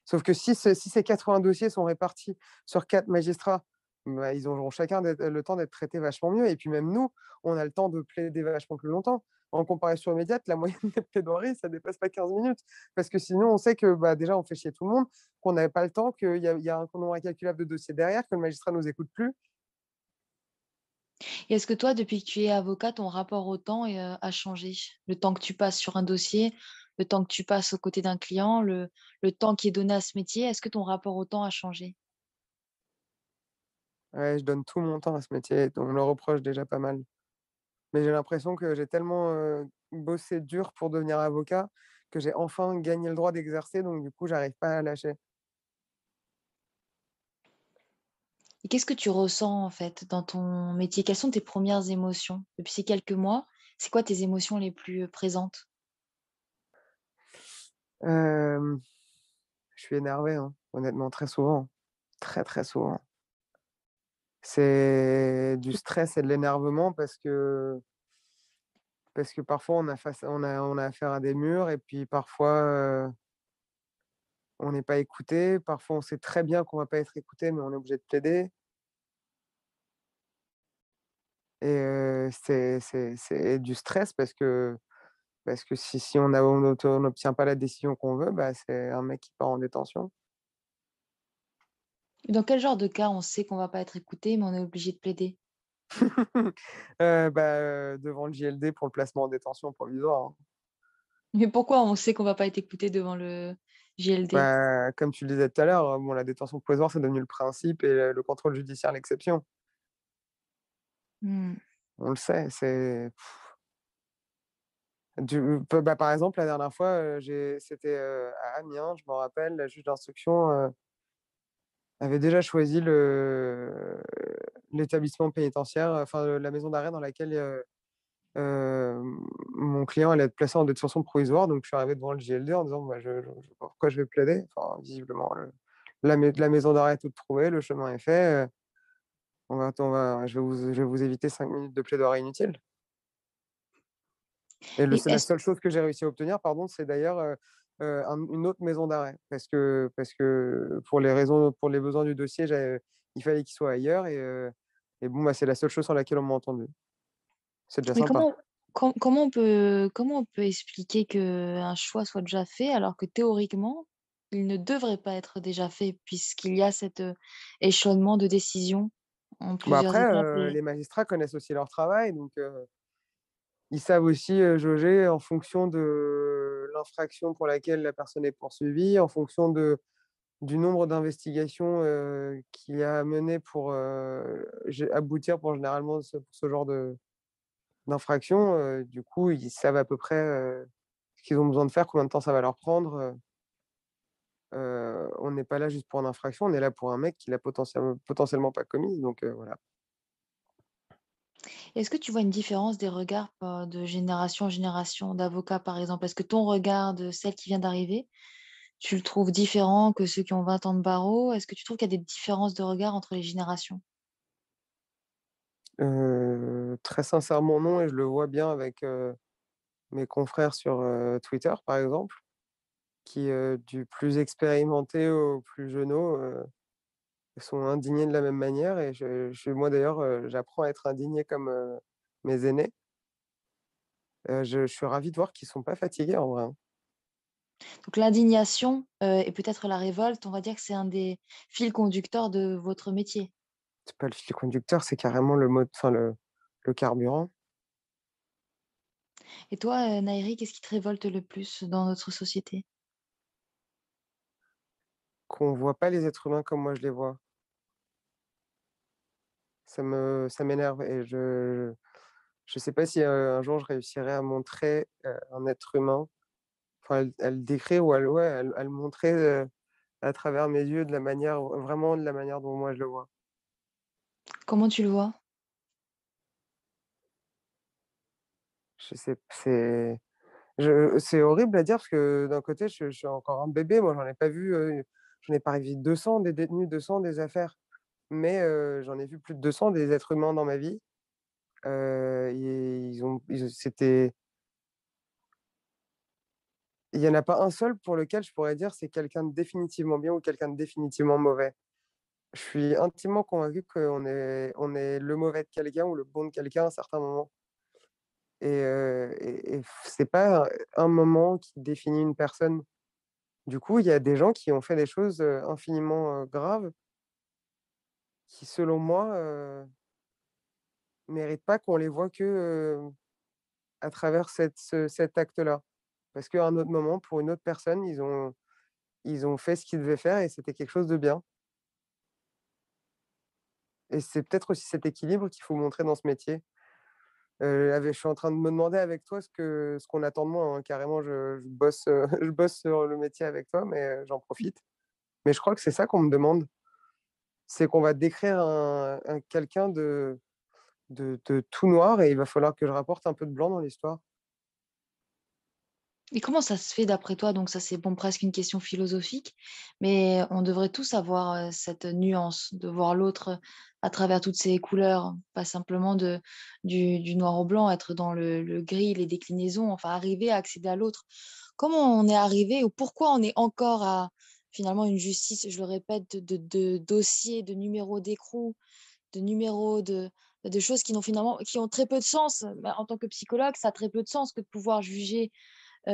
Sauf que si ces 80 dossiers sont répartis sur 4 magistrats, bah, ils auront chacun le temps d'être traités vachement mieux, et puis même nous, on a le temps de plaider vachement plus longtemps. En comparaison immédiate, la moyenne des plaidoiries, ça dépasse pas 15 minutes. Parce que sinon, on sait que, bah, déjà, on fait chier tout le monde, qu'on n'avait pas le temps, qu'il y a un nombre incalculable de dossiers derrière, que le magistrat nous écoute plus.
Et est-ce que toi, depuis que tu es avocat, ton rapport au temps a changé? Le temps que tu passes sur un dossier, le temps que tu passes aux côtés d'un client, le temps qui est donné à ce métier, est-ce que ton rapport au temps a changé?
Ouais, je donne tout mon temps à ce métier, on me le reproche déjà pas mal. Mais j'ai l'impression que j'ai tellement, bossé dur pour devenir avocat, que j'ai enfin gagné le droit d'exercer, donc du coup, j'arrive pas à lâcher.
Et qu'est-ce que tu ressens, en fait, dans ton métier? Quelles sont tes premières émotions? Depuis ces quelques mois, c'est quoi tes émotions les plus, présentes?
Hem, je suis énervé, hein, honnêtement, très souvent, très, très souvent. C'est du stress et de l'énervement parce que parfois on a affaire à des murs et puis parfois, on n'est pas écouté. Parfois, on sait très bien qu'on va pas être écouté, mais on est obligé de plaider et c'est du stress parce que si on n'obtient pas la décision qu'on veut, bah, c'est un mec qui part en détention.
Et dans quel genre de cas on sait qu'on va pas être écouté, mais on est obligé de plaider?
Devant le JLD pour le placement en détention provisoire, hein.
Mais pourquoi on sait qu'on va pas être écouté devant le JLD?
Bah, comme tu le disais tout à l'heure, bon, la détention provisoire, c'est devenu le principe et le contrôle judiciaire l'exception.
Mmh.
On le sait, c'est par exemple, la dernière fois, c'était, à Amiens, je m'en rappelle, la juge d'instruction, avait déjà choisi l'établissement pénitentiaire, enfin, la maison d'arrêt dans laquelle, mon client allait être placé en détention provisoire. Donc je suis arrivé devant le JLD en disant: «Bah, je vois pas pourquoi je vais plaider». Enfin, visiblement, la maison d'arrêt est toute trouvée, le chemin est fait, je vais vous éviter 5 minutes de plaidoirie inutile. Et le
Et
c'est la
est-ce
seule chose que j'ai réussi à obtenir, pardon, c'est d'ailleurs, une autre maison d'arrêt parce que pour les besoins du dossier, il fallait qu'il soit ailleurs et bon, bah, c'est la seule chose sur laquelle on m'a entendu. C'est déjà
mais
sympa.
comment on peut expliquer qu'un choix soit déjà fait alors que théoriquement, il ne devrait pas être déjà fait puisqu'il y a cet, échelonnement de décision en
Bah,
plusieurs
après,
étapes
les magistrats connaissent aussi leur travail, donc ils savent aussi, jauger en fonction de l'infraction pour laquelle la personne est poursuivie, en fonction du nombre d'investigations, qu'il y a à mener pour, aboutir pour ce genre d'infraction, du coup, ils savent à peu près, ce qu'ils ont besoin de faire, combien de temps ça va leur prendre, on n'est pas là juste pour une infraction, on est là pour un mec qui l'a potentiellement pas commis, donc voilà.
Est-ce que tu vois une différence des regards, de génération en génération d'avocats, par exemple? Est-ce que ton regard de celle qui vient d'arriver, tu le trouves différent que ceux qui ont 20 ans de barreau? Est-ce que tu trouves qu'il y a des différences de regard entre les générations?
Très sincèrement non et je le vois bien avec, mes confrères sur, Twitter, par exemple, qui, du plus expérimenté au plus jeuneau, sont indignés de la même manière et moi d'ailleurs, j'apprends à être indigné comme, mes aînés. Je suis ravi de voir qu'ils sont pas fatigués en vrai, hein.
Donc l'indignation, et peut-être la révolte, on va dire que c'est un des fils conducteurs de votre métier.
C'est pas le fil conducteur, c'est carrément le carburant.
Et toi, Naïri, qu'est-ce qui te révolte le plus dans notre société?
Qu'on voit pas les êtres humains comme moi je les vois. Ça m'énerve et je sais pas si, un jour je réussirai à montrer, un être humain, enfin à le décrire ou à le montrer, à travers mes yeux de la manière vraiment de la manière dont moi je le vois.
Comment tu le vois?
Je sais c'est horrible à dire parce que d'un côté je suis encore un bébé, moi j'en ai pas vu 200 des détenus, 200 des affaires, mais j'en ai vu plus de 200 des êtres humains dans ma vie. Et il y en a pas un seul pour lequel je pourrais dire c'est quelqu'un de définitivement bien ou quelqu'un de définitivement mauvais. Je suis intimement convaincu qu'on est le mauvais de quelqu'un ou le bon de quelqu'un à un certain moment et c'est pas un moment qui définit une personne. Du coup, il y a des gens qui ont fait des choses, infiniment, graves qui selon moi, méritent pas qu'on les voit que, à travers cet acte-là. Parce qu'à un autre moment, pour une autre personne, ils ont fait ce qu'ils devaient faire et c'était quelque chose de bien et c'est peut-être aussi cet équilibre qu'il faut montrer dans ce métier. Je suis en train de me demander avec toi ce qu'on attend de moi, hein. Carrément, je bosse, je bosse sur le métier avec toi, mais j'en profite. Mais je crois que c'est ça qu'on me demande. C'est qu'on va décrire un quelqu'un de tout noir et il va falloir que je rapporte un peu de blanc dans l'histoire.
Et comment ça se fait d'après toi? Donc ça, c'est bon, presque une question philosophique, mais on devrait tous avoir, cette nuance de voir l'autre à travers toutes ses couleurs, pas simplement du noir au blanc, être dans le gris, les déclinaisons, enfin arriver à accéder à l'autre. Comment on est arrivé ou pourquoi on est encore à finalement une justice, je le répète, de dossiers, de numéros d'écrou, de numéros de choses qui n'ont finalement qui ont très peu de sens. Bah, en tant que psychologue, ça a très peu de sens que de pouvoir juger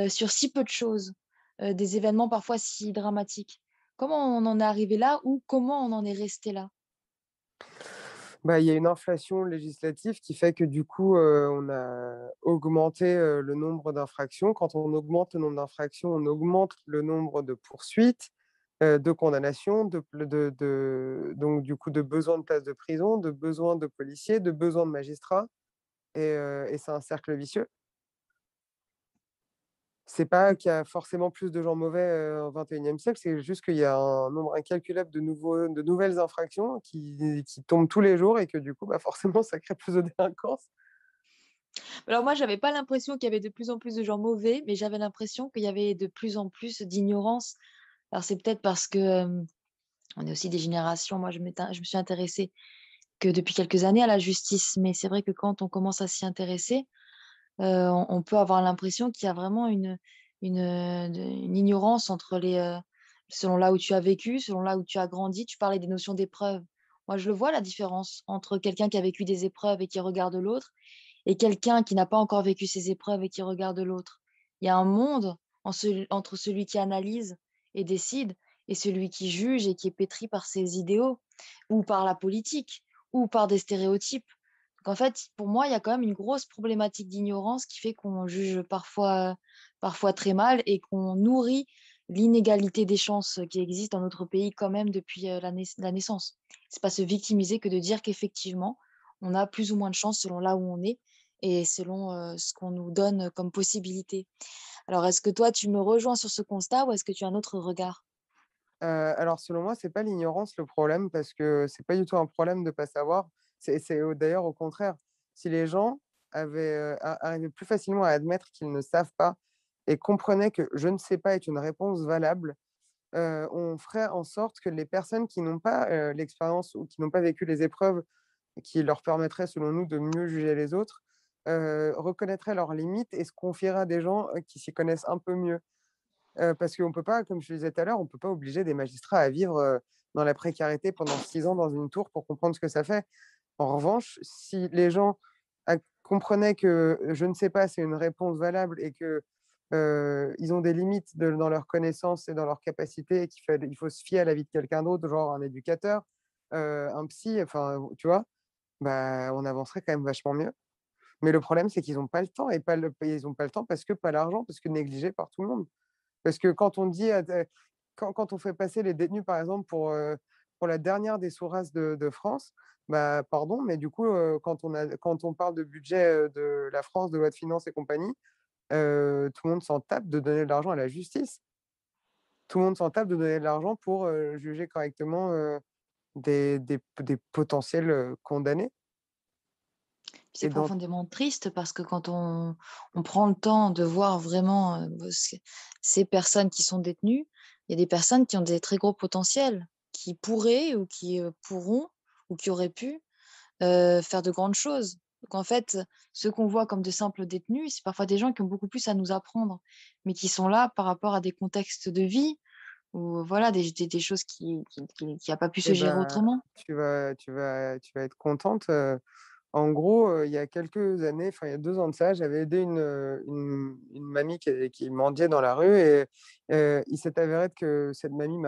sur si peu de choses, des événements parfois si dramatiques. Comment on en est arrivé là ou comment on en est resté là?
Bah, il y a une inflation législative qui fait que du coup, on a augmenté, le nombre d'infractions. Quand on augmente le nombre d'infractions, on augmente le nombre de poursuites, de condamnations, donc du coup de besoins de places de prison, de besoins de policiers, de besoins de magistrats et c'est un cercle vicieux. C'est pas qu'il y a forcément plus de gens mauvais, au XXIe siècle, c'est juste qu'il y a un nombre incalculable de nouvelles infractions qui tombent tous les jours et que du coup, bah, forcément ça crée plus de délinquance.
Alors moi, j'avais pas l'impression qu'il y avait de plus en plus de gens mauvais, mais j'avais l'impression qu'il y avait de plus en plus d'ignorance. Alors c'est peut-être parce que, on est aussi des générations moi je me suis intéressée que depuis quelques années à la justice, mais c'est vrai que quand on commence à s'y intéresser, on peut avoir l'impression qu'il y a vraiment une ignorance entre selon là où tu as vécu, selon là où tu as grandi. Tu parlais des notions d'épreuve. Moi, je le vois la différence entre quelqu'un qui a vécu des épreuves et qui regarde l'autre et quelqu'un qui n'a pas encore vécu ces épreuves et qui regarde l'autre. Il y a un monde entre celui qui analyse et décide et celui qui juge et qui est pétri par ses idéaux ou par la politique ou par des stéréotypes. Donc en fait, pour moi, il y a quand même une grosse problématique d'ignorance qui fait qu'on juge parfois très mal et qu'on nourrit l'inégalité des chances qui existe dans notre pays quand même depuis la naissance. C'est pas se victimiser que de dire qu'effectivement, on a plus ou moins de chance selon là où on est et selon ce qu'on nous donne comme possibilité. Alors, est-ce que toi, tu me rejoins sur ce constat ou est-ce que tu as un autre regard?
Alors selon moi, c'est pas l'ignorance le problème parce que c'est pas du tout un problème de pas savoir. D'ailleurs au contraire. Si les gens arrivaient plus facilement à admettre qu'ils ne savent pas et comprenaient que «je ne sais pas» est une réponse valable, on ferait en sorte que les personnes qui n'ont pas, l'expérience ou qui n'ont pas vécu les épreuves qui leur permettraient, selon nous, de mieux juger les autres, reconnaîtraient leurs limites et se confieraient à des gens, qui s'y connaissent un peu mieux. Parce qu'on peut pas, comme je le disais tout à l'heure, on peut pas obliger des magistrats à vivre, dans la précarité pendant 6 ans dans une tour pour comprendre ce que ça fait. En revanche, si les gens comprenaient que «je ne sais pas» c'est une réponse valable et que, ils ont des limites dans leurs connaissances et dans leurs capacités et il faut se fier à l'avis de quelqu'un d'autre, genre un éducateur, un psy, enfin, tu vois? Bah, on avancerait quand même vachement mieux. Mais le problème, c'est qu'ils ont pas le temps et ils ont pas le temps parce que pas l'argent, parce que négligé par tout le monde. Parce que quand on dit à des quand on fait passer les détenus, par exemple, pour la dernière des sous-races de France, bah, pardon, mais du coup, quand on parle de budget, de la France, de loi de finances et compagnie, tout le monde s'en tape de donner de l'argent à la justice. Tout le monde s'en tape de donner de l'argent pour, juger correctement, des potentiels, condamnés
C'est
et dans
profondément triste parce que quand on prend le temps de voir vraiment, ces personnes qui sont détenues, il y a des personnes qui ont des très gros potentiels, qui pourraient ou qui, pourront ou qui auraient pu, faire de grandes choses. Donc en fait, ceux qu'on voit comme de simples détenus, c'est parfois des gens qui ont beaucoup plus à nous apprendre, mais qui sont là par rapport à des contextes de vie ou voilà des choses qui a pas pu se
et
gérer
bah,
autrement.
tu vas être contente, en gros, il y a quelques années, enfin il y a 2 ans de ça, j'avais aidé une mamie qui mendiait dans la rue et il s'est avéré que cette mamie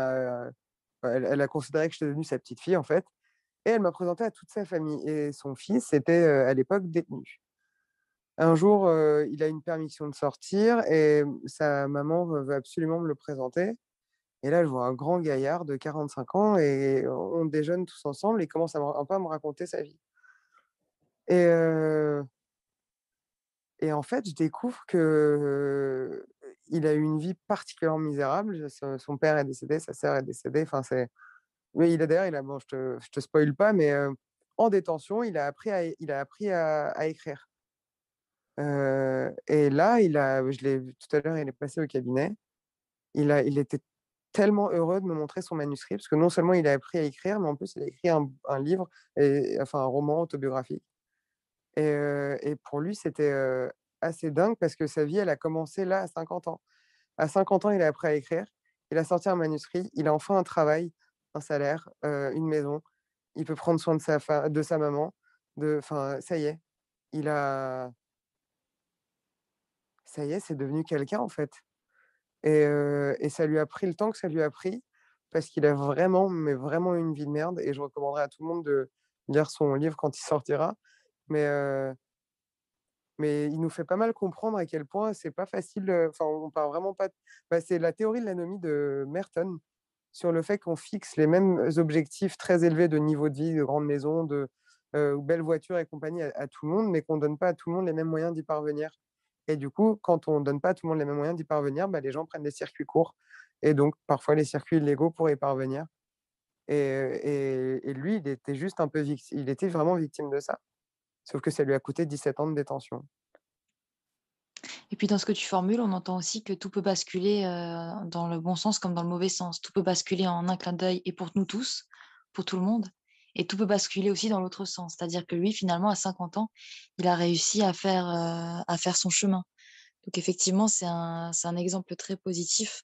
elle a considéré que j'étais devenu sa petite fille, en fait, et elle m'a présenté à toute sa famille et son fils était, à l'époque détenu. Un jour, il a une permission de sortir et sa maman veut absolument me le présenter Et là, je vois un grand gaillard de 45 ans et on déjeune tous ensemble et il commence un peu à me raconter sa vie. Et en fait, je découvre que, il a eu une vie particulièrement misérable. Son père est décédé, sa sœur est décédée, enfin c'est oui, il a bon, je te spoile pas, mais en détention, il a appris à écrire. Et là, je l'ai vu tout à l'heure, il est passé au cabinet. Il était tellement heureux de me montrer son manuscrit, parce que non seulement il a appris à écrire, mais en plus il a écrit un livre et enfin un roman autobiographique. Et pour lui, c'était, assez dingue parce que sa vie, elle a commencé là à 50 ans. À 50 ans, il a appris à écrire, il a sorti un manuscrit, il a enfin un travail, un salaire, une maison. Il peut prendre soin de sa maman, enfin, il a ça y est, c'est devenu quelqu'un, en fait. Et ça lui a pris le temps que ça lui a pris, parce qu'il a vraiment, mais vraiment une vie de merde et je recommanderais à tout le monde de lire son livre quand il sortira. Mais il nous fait pas mal comprendre à quel point c'est pas facile, enfin, on parle vraiment pas c'est la théorie de l'anomie de Merton, sur le fait qu'on fixe les mêmes objectifs très élevés de niveau de vie, de grande maison, de, belles voitures et compagnie à tout le monde, mais qu'on donne pas à tout le monde les mêmes moyens d'y parvenir. Et du coup, quand on donne pas à tout le monde les mêmes moyens d'y parvenir, les gens prennent des circuits courts et donc parfois les circuits illégaux pour y parvenir. Et lui, il était vraiment victime de ça, sauf que ça lui a coûté 17 ans de détention.
Et puis dans ce que tu formules, on entend aussi que tout peut basculer, dans le bon sens comme dans le mauvais sens. Tout peut basculer en un clin d'œil et pour nous tous, pour tout le monde et tout peut basculer aussi dans l'autre sens. C'est-à-dire que lui, finalement, à 50 ans, il a réussi à faire son chemin. Donc effectivement, c'est un exemple très positif,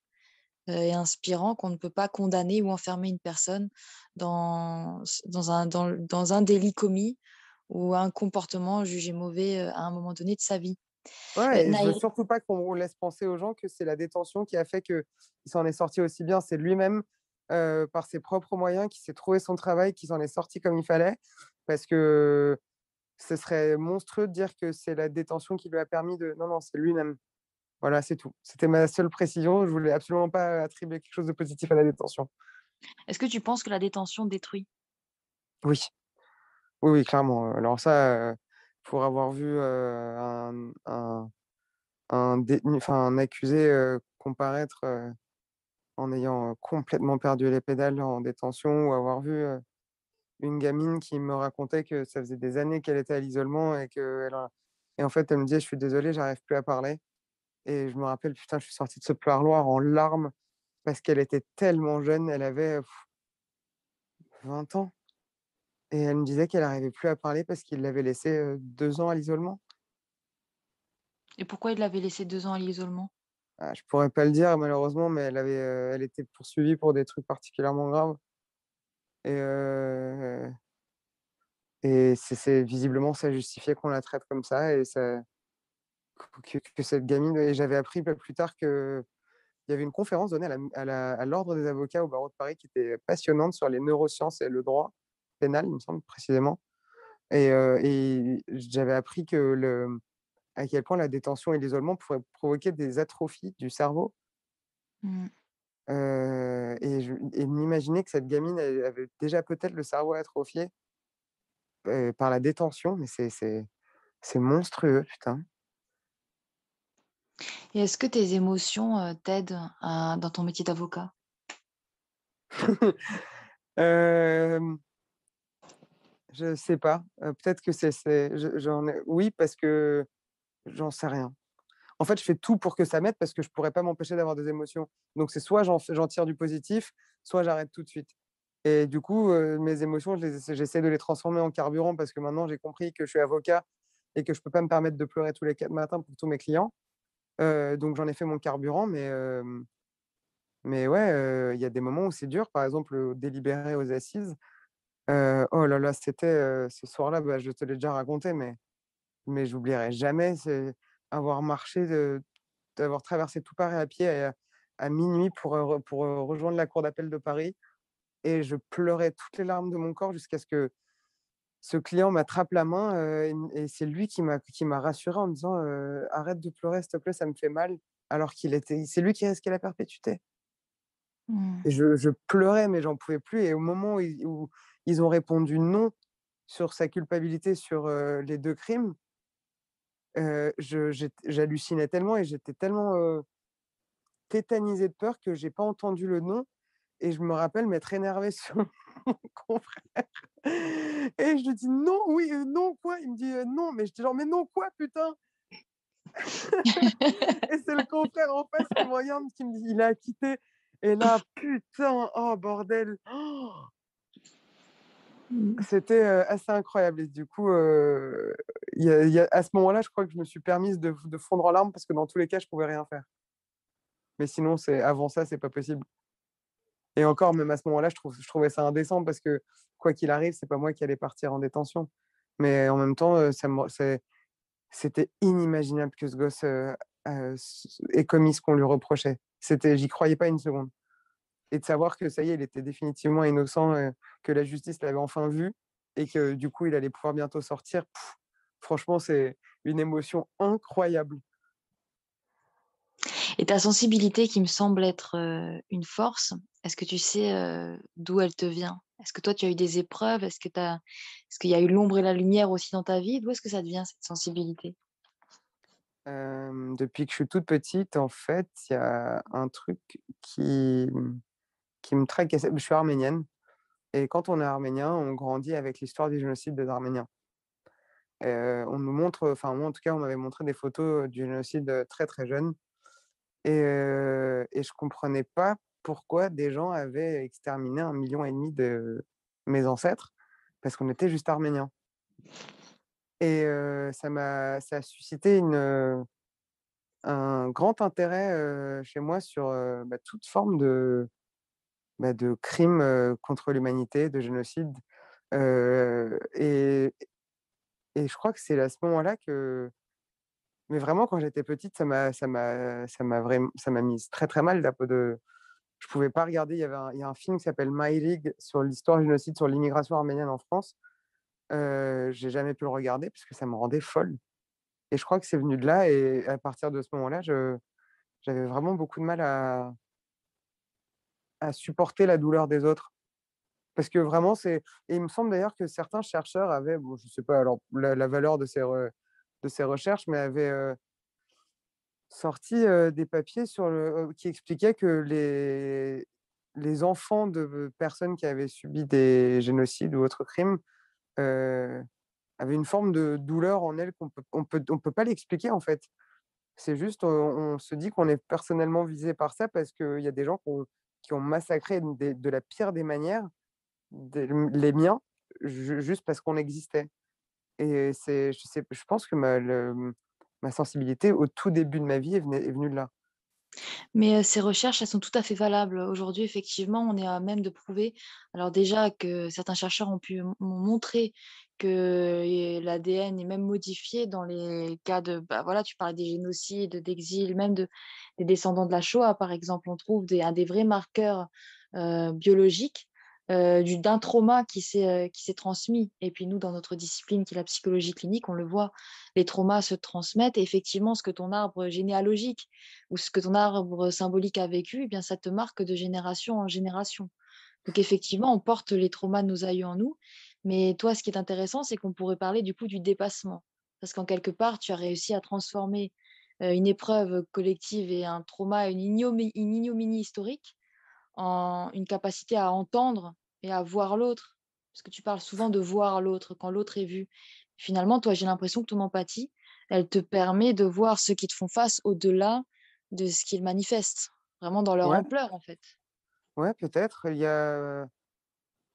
et inspirant qu'on ne peut pas condamner ou enfermer une personne dans un délit commis ou un comportement jugé mauvais, à un moment donné de sa vie.
Ouais, et je veux
Naïr
surtout pas qu'on laisse penser aux gens que c'est la détention qui a fait qu'il s'en est sorti aussi bien. C'est lui-même, par ses propres moyens, qui s'est trouvé son travail, qui s'en est sorti comme il fallait. Parce que ce serait monstrueux de dire que c'est la détention qui lui a permis de non, non, c'est lui-même. Voilà, c'est tout. C'était ma seule précision. Je voulais absolument pas attribuer quelque chose de positif à la détention.
Est-ce que tu penses que la détention détruit?
Oui, oui, oui, clairement. Alors ça, pour avoir vu, un détenu, enfin un accusé, comparaître, en ayant, complètement perdu les pédales en détention ou avoir vu, une gamine qui me racontait que ça faisait des années qu'elle était à l'isolement et en fait, elle me disait: «Je suis désolée, j'arrive plus à parler» et je me rappelle, putain, je suis sorti de ce pleuroir en larmes parce qu'elle était tellement jeune, elle avait, 20 ans et elle me disait qu'elle arrivait plus à parler parce qu'il l'avait laissée, 2 ans à l'isolement.
Et pourquoi il l'avait laissée 2 ans à l'isolement?
Ah, je pourrais pas le dire malheureusement, mais elle était poursuivie pour des trucs particulièrement graves et c'est visiblement ça justifiait qu'on la traite comme ça et ça que cette gamine et j'avais appris pas plus tard qu'il y avait une conférence donnée à l'ordre des avocats au barreau de Paris qui était passionnante sur les neurosciences et le droit pénal, il me semble précisément et j'avais appris à quel point la détention et l'isolement pouvaient provoquer des atrophies du cerveau,
Mmh.
et m'imaginer que cette gamine, elle avait déjà peut-être le cerveau atrophié, par la détention, mais c'est monstrueux, putain.
Et est-ce que tes émotions, t'aident dans ton métier d'avocat?
Hem, je sais pas, peut-être que j'en ai oui, parce que j'en sais rien. En fait, je fais tout pour que ça m'aide parce que je pourrais pas m'empêcher d'avoir des émotions. Donc c'est soit j'en tire du positif, soit j'arrête tout de suite. Et du coup, mes émotions, j'essaie de les transformer en carburant parce que maintenant j'ai compris que je suis avocat et que je peux pas me permettre de pleurer tous les 4 matins pour tous mes clients. Donc j'en ai fait mon carburant, mais ouais, il y a des moments où c'est dur. Par exemple, au délibéré aux assises, oh là là, c'était, ce soir-là, je te l'ai déjà raconté, mais j'oublierai jamais, c'est avoir marché d'avoir traversé tout Paris à pied à minuit pour, rejoindre la cour d'appel de Paris et je pleurais toutes les larmes de mon corps jusqu'à ce que ce client m'attrape la main, et c'est lui qui m'a rassuré en me disant, «Arrête de pleurer s'il te plaît, ça me fait mal», alors c'est lui qui risquait la perpétuité.
Mmh.
Et je pleurais, mais j'en pouvais plus et au moment où ils ont répondu non sur sa culpabilité sur, les 2 crimes, j'hallucinais tellement et j'étais tellement, tétanisée de peur que j'ai pas entendu le non et je me rappelle m'être énervée sur mon confrère et je lui dis: «Non, oui, non quoi?» Il me dit: «Non», mais j'étais genre: «Mais non quoi putain?» Et c'est le confrère en face qui me regarde, qui me dit: «Il est acquitté» et là, putain, oh bordel!
Mmh.
C'était, assez incroyable et du coup, il y a à ce moment-là, je crois que je me suis permise de fondre en larmes parce que dans tous les cas, je pouvais rien faire. Mais sinon, c'est avant ça, c'est pas possible et encore, même à ce moment-là, je trouvais ça indécent parce que quoi qu'il arrive, c'est pas moi qui allais partir en détention. Mais en même temps, c'était inimaginable que ce gosse, ait commis ce qu'on lui reprochait. J'y croyais pas une seconde et de savoir que ça y est, il était définitivement innocent, que la justice l'avait enfin vu et que du coup, il allait pouvoir bientôt sortir, franchement, c'est une émotion incroyable.
Et ta sensibilité qui me semble être, une force, est-ce que tu sais, d'où elle te vient? Est-ce que toi tu as eu des épreuves? Est-ce qu'il y a eu l'ombre et la lumière aussi dans ta vie? D'où est-ce que ça te vient cette sensibilité?
Depuis que je suis toute petite, en fait, il y a un truc qui me tracassait. Je suis arménienne et quand on est arménien, on grandit avec l'histoire du génocide des Arméniens. On nous montre, enfin moi en tout cas, on m'avait montré des photos du génocide, très, très jeune et je comprenais pas pourquoi des gens avaient exterminé 1,5 million de mes ancêtres, parce qu'on était juste arméniens et ça a suscité un grand intérêt, chez moi sur, toute forme de crimes, contre l'humanité, de génocide, et je crois que c'est à ce moment-là que mais vraiment quand j'étais petite, ça m'a mise très, très mal de je pouvais pas regarder, il y a un film qui s'appelle My Rig sur l'histoire du génocide sur l'immigration arménienne en France. J'ai jamais pu le regarder parce que ça me rendait folle et je crois que c'est venu de là et à partir de ce moment-là, j'avais vraiment beaucoup de mal à supporter la douleur des autres. Parce que vraiment et il me semble d'ailleurs que certains chercheurs avaient, bon je sais pas alors la valeur de ces recherches, mais avaient, sorti, des papiers qui expliquaient que les enfants de personnes qui avaient subi des génocides ou autres crimes, heu, avaient une forme de douleur en elles on peut pas l'expliquer en fait. C'est juste, on se dit qu'on est personnellement visé par ça parce qu'il y a des gens qui ont massacré de la pire des manières, les miens, juste parce qu'on existait et je pense que ma sensibilité au tout début de ma vie est venue de là.
Mais, ces recherches, elles sont tout à fait valables. Aujourd'hui, effectivement, on est à même de prouver alors déjà que certains chercheurs ont pu m'ont montré que l'ADN est même modifié dans les cas de bah, voilà, tu parlais des génocides, d'exil, même des descendants de la Shoah, par exemple. On trouve des vrais marqueurs, biologiques, d'un trauma qui s'est transmis et puis nous, dans notre discipline qui est la psychologie clinique, on le voit, les traumas se transmettent et effectivement, ce que ton arbre généalogique ou ce que ton arbre symbolique a vécu, eh bien, ça te marque de génération en génération. Donc effectivement, on porte les traumas de nos aïeux en nous. Mais toi, ce qui est intéressant, c'est qu'on pourrait parler du coup du dépassement. Parce qu'en quelque part, tu as réussi à transformer une épreuve collective et un trauma, une ignominie historique en une capacité à entendre et à voir l'autre. Parce que tu parles souvent de voir l'autre, quand l'autre est vu. Finalement, toi, j'ai l'impression que ton empathie, elle te permet de voir ceux qui te font face au-delà de ce qu'ils manifestent, vraiment dans leur
Ouais,
ampleur, en fait.
ouais, peut-être.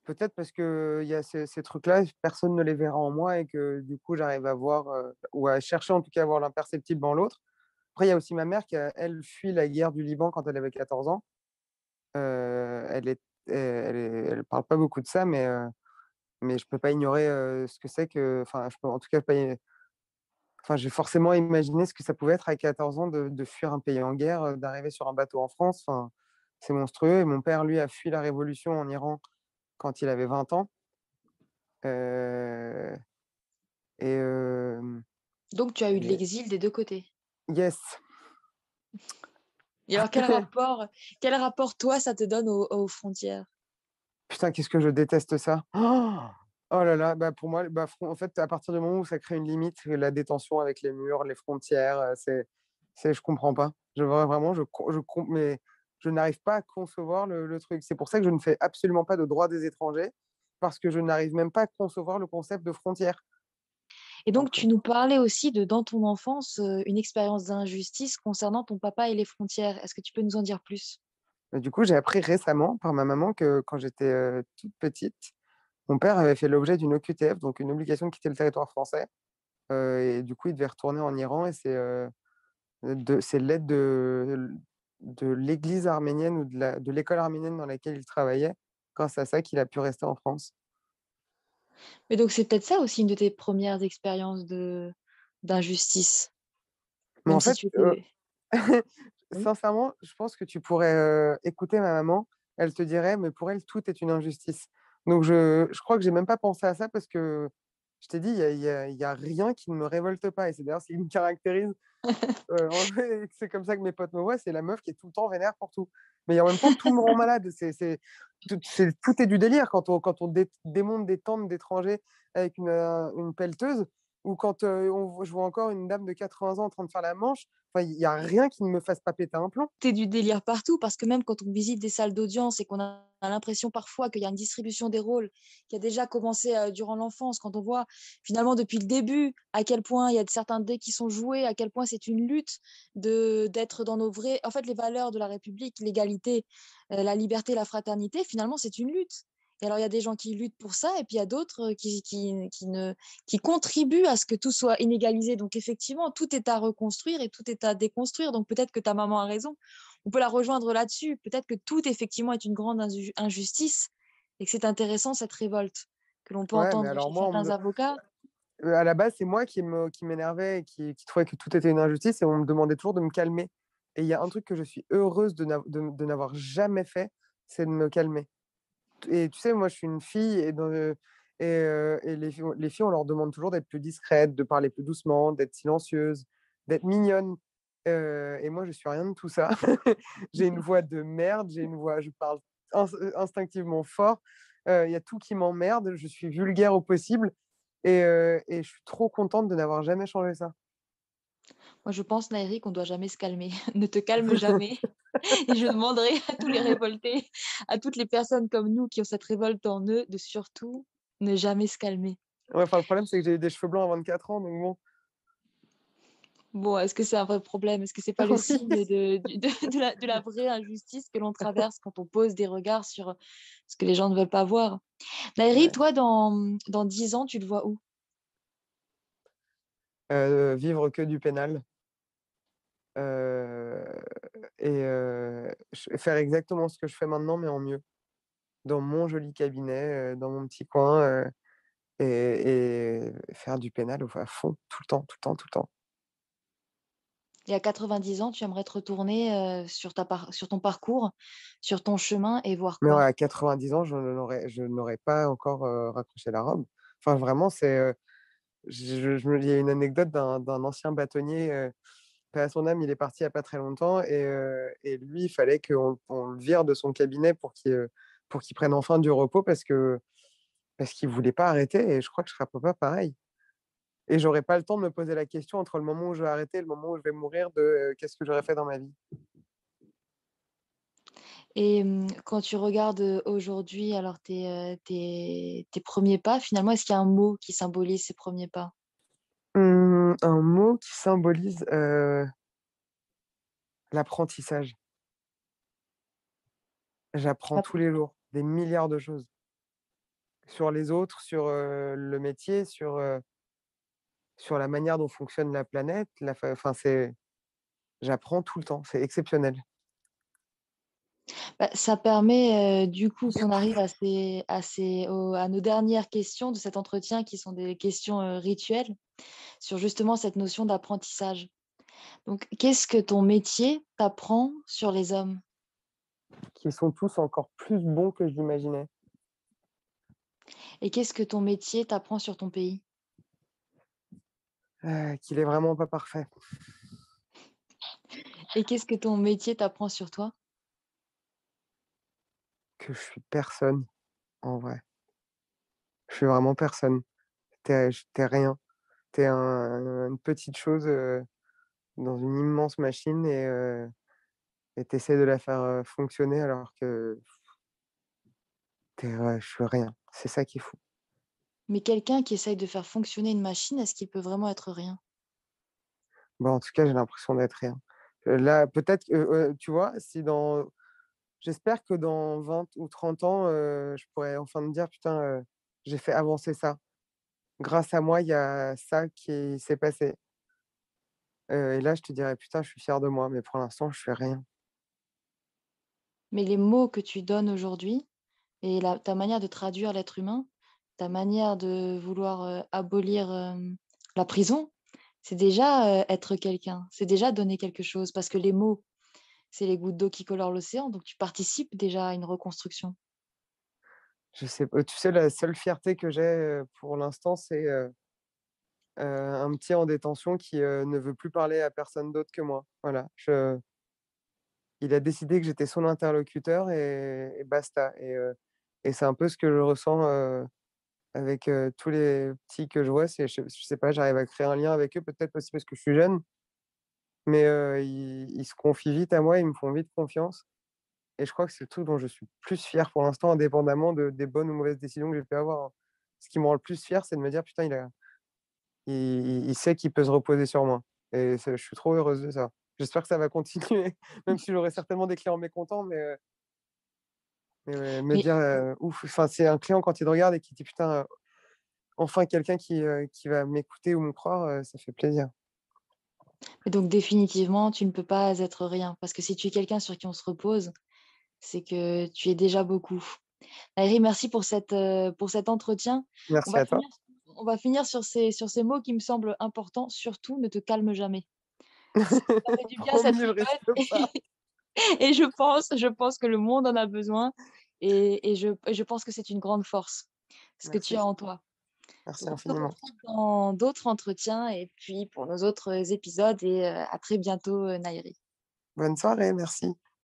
Peut-être parce qu'il y a ces trucs-là, personne ne les verra en moi et que du coup, j'arrive à voir, ou à chercher en tout cas à voir l'imperceptible dans l'autre. Après, il y a aussi ma mère qui a, elle, fui la guerre du Liban quand elle avait 14 ans. Elle est elle parle pas beaucoup de ça, mais je peux pas ignorer, ce que c'est que enfin, je peux en tout cas pas enfin, j'ai forcément imaginé ce que ça pouvait être à 14 ans de fuir un pays en guerre, d'arriver sur un bateau en France, enfin, c'est monstrueux et mon père, lui, a fui la révolution en Iran quand il avait 20 ans. Heu et
Donc tu as eu de
et
l'exil des 2 côtés.
yes,
Et alors, quel rapport, toi, ça te donne aux frontières?
Putain, qu'est-ce que je déteste ça. Oh là là, bah, pour moi, bah, en fait, à partir du moment où ça crée une limite, la détention avec les murs, les frontières, je comprends pas. Vraiment, mais je n'arrive pas à concevoir le truc. C'est pour ça que je ne fais absolument pas de droit des étrangers, parce que je n'arrive même pas à concevoir le concept de frontière.
Et donc,
Donc,
tu nous parlais aussi de, dans ton enfance, une expérience d'injustice concernant ton papa et les frontières. Est-ce que tu peux nous en dire plus?
du coup, j'ai appris récemment par ma maman que quand j'étais toute petite, mon père avait fait l'objet d'une OQTF, donc une obligation de quitter le territoire français. Et du coup, il devait retourner en Iran et c'est l'aide de l'église arménienne ou de l'école arménienne dans laquelle il travaillait, grâce à ça qu'il a pu rester en France.
Mais donc, c'est peut-être ça aussi une de tes premières expériences d'injustice,
Mais
même
en
si
fait,
tu étais... Oui.
sincèrement, je pense que tu pourrais, écouter ma maman, elle te dirait: «Mais pour elle, tout est une injustice». Donc je crois que j'ai même pas pensé à ça parce que je t'ai dit, il y a rien qui ne me révolte pas et c'est d'ailleurs ce qui me caractérise. En vrai, c'est comme ça que mes potes me voient, c'est la meuf qui est tout le temps vénère pour tout. Mais en même temps, tout me rend malade. Tout est du délire quand on démonte des tentes d'étrangers avec une pelleteuse ou quand je vois encore une dame de 80 ans en train de faire la manche. Enfin, il y a rien qui ne me fasse pas péter un plomb.
C'est du délire partout parce que même quand on visite des salles d'audience et qu'on a l'impression parfois qu'il y a une distribution des rôles qui a déjà commencé durant l'enfance, quand on voit finalement depuis le début à quel point il y a certains dés qui sont joués, à quel point c'est une lutte d'être dans nos vrais... En fait, les valeurs de la République, l'égalité, la liberté, la fraternité, finalement, c'est une lutte. Et alors, il y a des gens qui luttent pour ça, et puis il y a d'autres qui contribuent à ce que tout soit inégalisé. Donc, effectivement, tout est à reconstruire et tout est à déconstruire. Donc, peut-être que ta maman a raison. On peut la rejoindre là-dessus. Peut-être que tout, effectivement, est une grande injustice et que c'est intéressant, cette révolte que l'on peut
Ouais, mais
entendre
alors
chez
moi,
certains avocats.
à la base, c'est moi qui m'énervait et qui trouvait que tout était une injustice et on me demandait toujours de me calmer. Et il y a un truc que je suis heureuse de n'avoir jamais fait, c'est de me calmer. Et tu sais, moi, je suis une fille et les filles, on leur demande toujours d'être plus discrètes, de parler plus doucement, d'être silencieuses, d'être mignonnes. Et moi, je suis rien de tout ça. J'ai une voix de merde, je parle instinctivement fort. Il y a tout qui m'emmerde, je suis vulgaire au possible et je suis trop contente de n'avoir jamais changé ça.
Moi, je pense, Naïri, qu'on ne doit jamais se calmer. Ne te calme jamais. Et je demanderai à tous les révoltés, à toutes les personnes comme nous qui ont cette révolte en eux, de surtout ne jamais se calmer.
Ouais, enfin, le problème, c'est que j'ai eu des cheveux blancs à 24 ans, donc bon.
Bon, est-ce que c'est un vrai problème? Est-ce que c'est pas le
Oui.
signe de la vraie injustice que l'on traverse quand on pose des regards sur ce que les gens ne veulent pas voir? Naïri,
Ouais.
toi, dans 10 ans, tu te vois où?
Vivre que du pénal. Heu faire exactement ce que je fais maintenant, mais en mieux. Dans mon joli cabinet, dans mon petit coin, et faire du pénal à fond, tout le temps, tout le temps, tout le temps.
Et à 90 ans, tu aimerais te retourner sur ton parcours, sur ton chemin et voir
Mais ouais,
quoi?
à 90 ans, je n'aurais pas encore, raccroché la robe. Enfin, vraiment, il y a une anecdote d'un ancien bâtonnier, paix à son âme, il est parti il y a pas très longtemps et lui, il fallait qu'on le vire de son cabinet pour qu'il prenne enfin du repos parce qu'il voulait pas arrêter et je crois que je serais pas pareil et j'aurais pas le temps de me poser la question entre le moment où je vais arrêter et le moment où je vais mourir qu'est-ce que j'aurais fait dans ma vie?
Et quand tu regardes, aujourd'hui, alors tes premiers pas, finalement, est-ce qu'il y a un mot qui symbolise ces premiers pas?
Un mot qui symbolise, l'apprentissage. J'apprends tous les jours des milliards de choses sur les autres, sur, le métier, sur la manière dont fonctionne la planète, enfin j'apprends tout le temps, c'est exceptionnel.
Bah, ça permet, du coup, qu'on arrive à nos dernières questions de cet entretien qui sont des questions, rituelles sur justement cette notion d'apprentissage. Donc, qu'est-ce que ton métier t'apprend sur les hommes?
Qui sont tous encore plus bons que je l'imaginais.
Et qu'est-ce que ton métier t'apprend sur ton pays?
Qu'il est vraiment pas parfait.
Et qu'est-ce que ton métier t'apprend sur toi?
Que je suis personne, en vrai. Je suis vraiment personne. Tu rien. Tu es une petite chose, dans une immense machine et tu essaies de la faire, fonctionner alors que je suis rien. C'est ça qui est fou.
Mais quelqu'un qui essaye de faire fonctionner une machine, est-ce qu'il peut vraiment être rien?
Bah, en tout cas, j'ai l'impression d'être rien. Là, peut-être que, tu vois, si dans j'espère que dans 20 ou 30 ans, je pourrais enfin me dire: «Putain, j'ai fait avancer ça. Grâce à moi, il y a ça qui s'est passé». Et là, je te dirais: «Putain, je suis fier de moi», mais pour l'instant, je fais rien.
Mais les mots que tu donnes aujourd'hui et ta manière de traduire l'être humain, ta manière de vouloir, abolir, la prison, c'est déjà, être quelqu'un. C'est déjà donner quelque chose parce que les mots, c'est les gouttes d'eau qui colorent l'océan, donc tu participes déjà à une reconstruction.
Je sais pas, tu sais, la seule fierté que j'ai, pour l'instant, c'est, un petit en détention qui, ne veut plus parler à personne d'autre que moi. Voilà, il a décidé que j'étais son interlocuteur et basta et c'est un peu ce que je ressens, avec, tous les petits que je vois. C'est je sais pas, j'arrive à créer un lien avec eux, peut-être aussi parce que je suis jeune, mais ils se confient vite à moi, ils me font vite confiance et je crois que c'est le truc dont je suis le plus fier pour l'instant, indépendamment des bonnes ou mauvaises décisions que j'ai pu avoir, hein. Ce qui me rend le plus fier, c'est de me dire: «Putain, il sait qu'il peut se reposer sur moi» et c'est je suis trop heureuse de ça. J'espère que ça va continuer, même si j'aurai certainement des clients mécontents, mais ouais, me
Mais
dire, «Ouf», enfin, c'est un client quand il te regarde et qui dit: «Putain, enfin quelqu'un qui va m'écouter ou me croire», ça fait plaisir.
mais donc définitivement, tu ne peux pas être rien parce que si tu es quelqu'un sur qui on se repose, c'est que tu es déjà beaucoup. Naïri, merci pour cet entretien. On
Merci
va
à toi.
finir on va finir sur ces mots qui me semblent importants. Surtout, ne te calme jamais. Ça fait du bien cette
Promis, je
rigolade
risque pas.
et je pense que le monde en a besoin et je pense que c'est une grande force, ce que tu
Merci,
as en toi.
merci
Donc on se
infiniment.
retrouve dans d'autres entretiens et puis pour nos autres épisodes et à très bientôt, Naïri.
Bonne soirée, merci.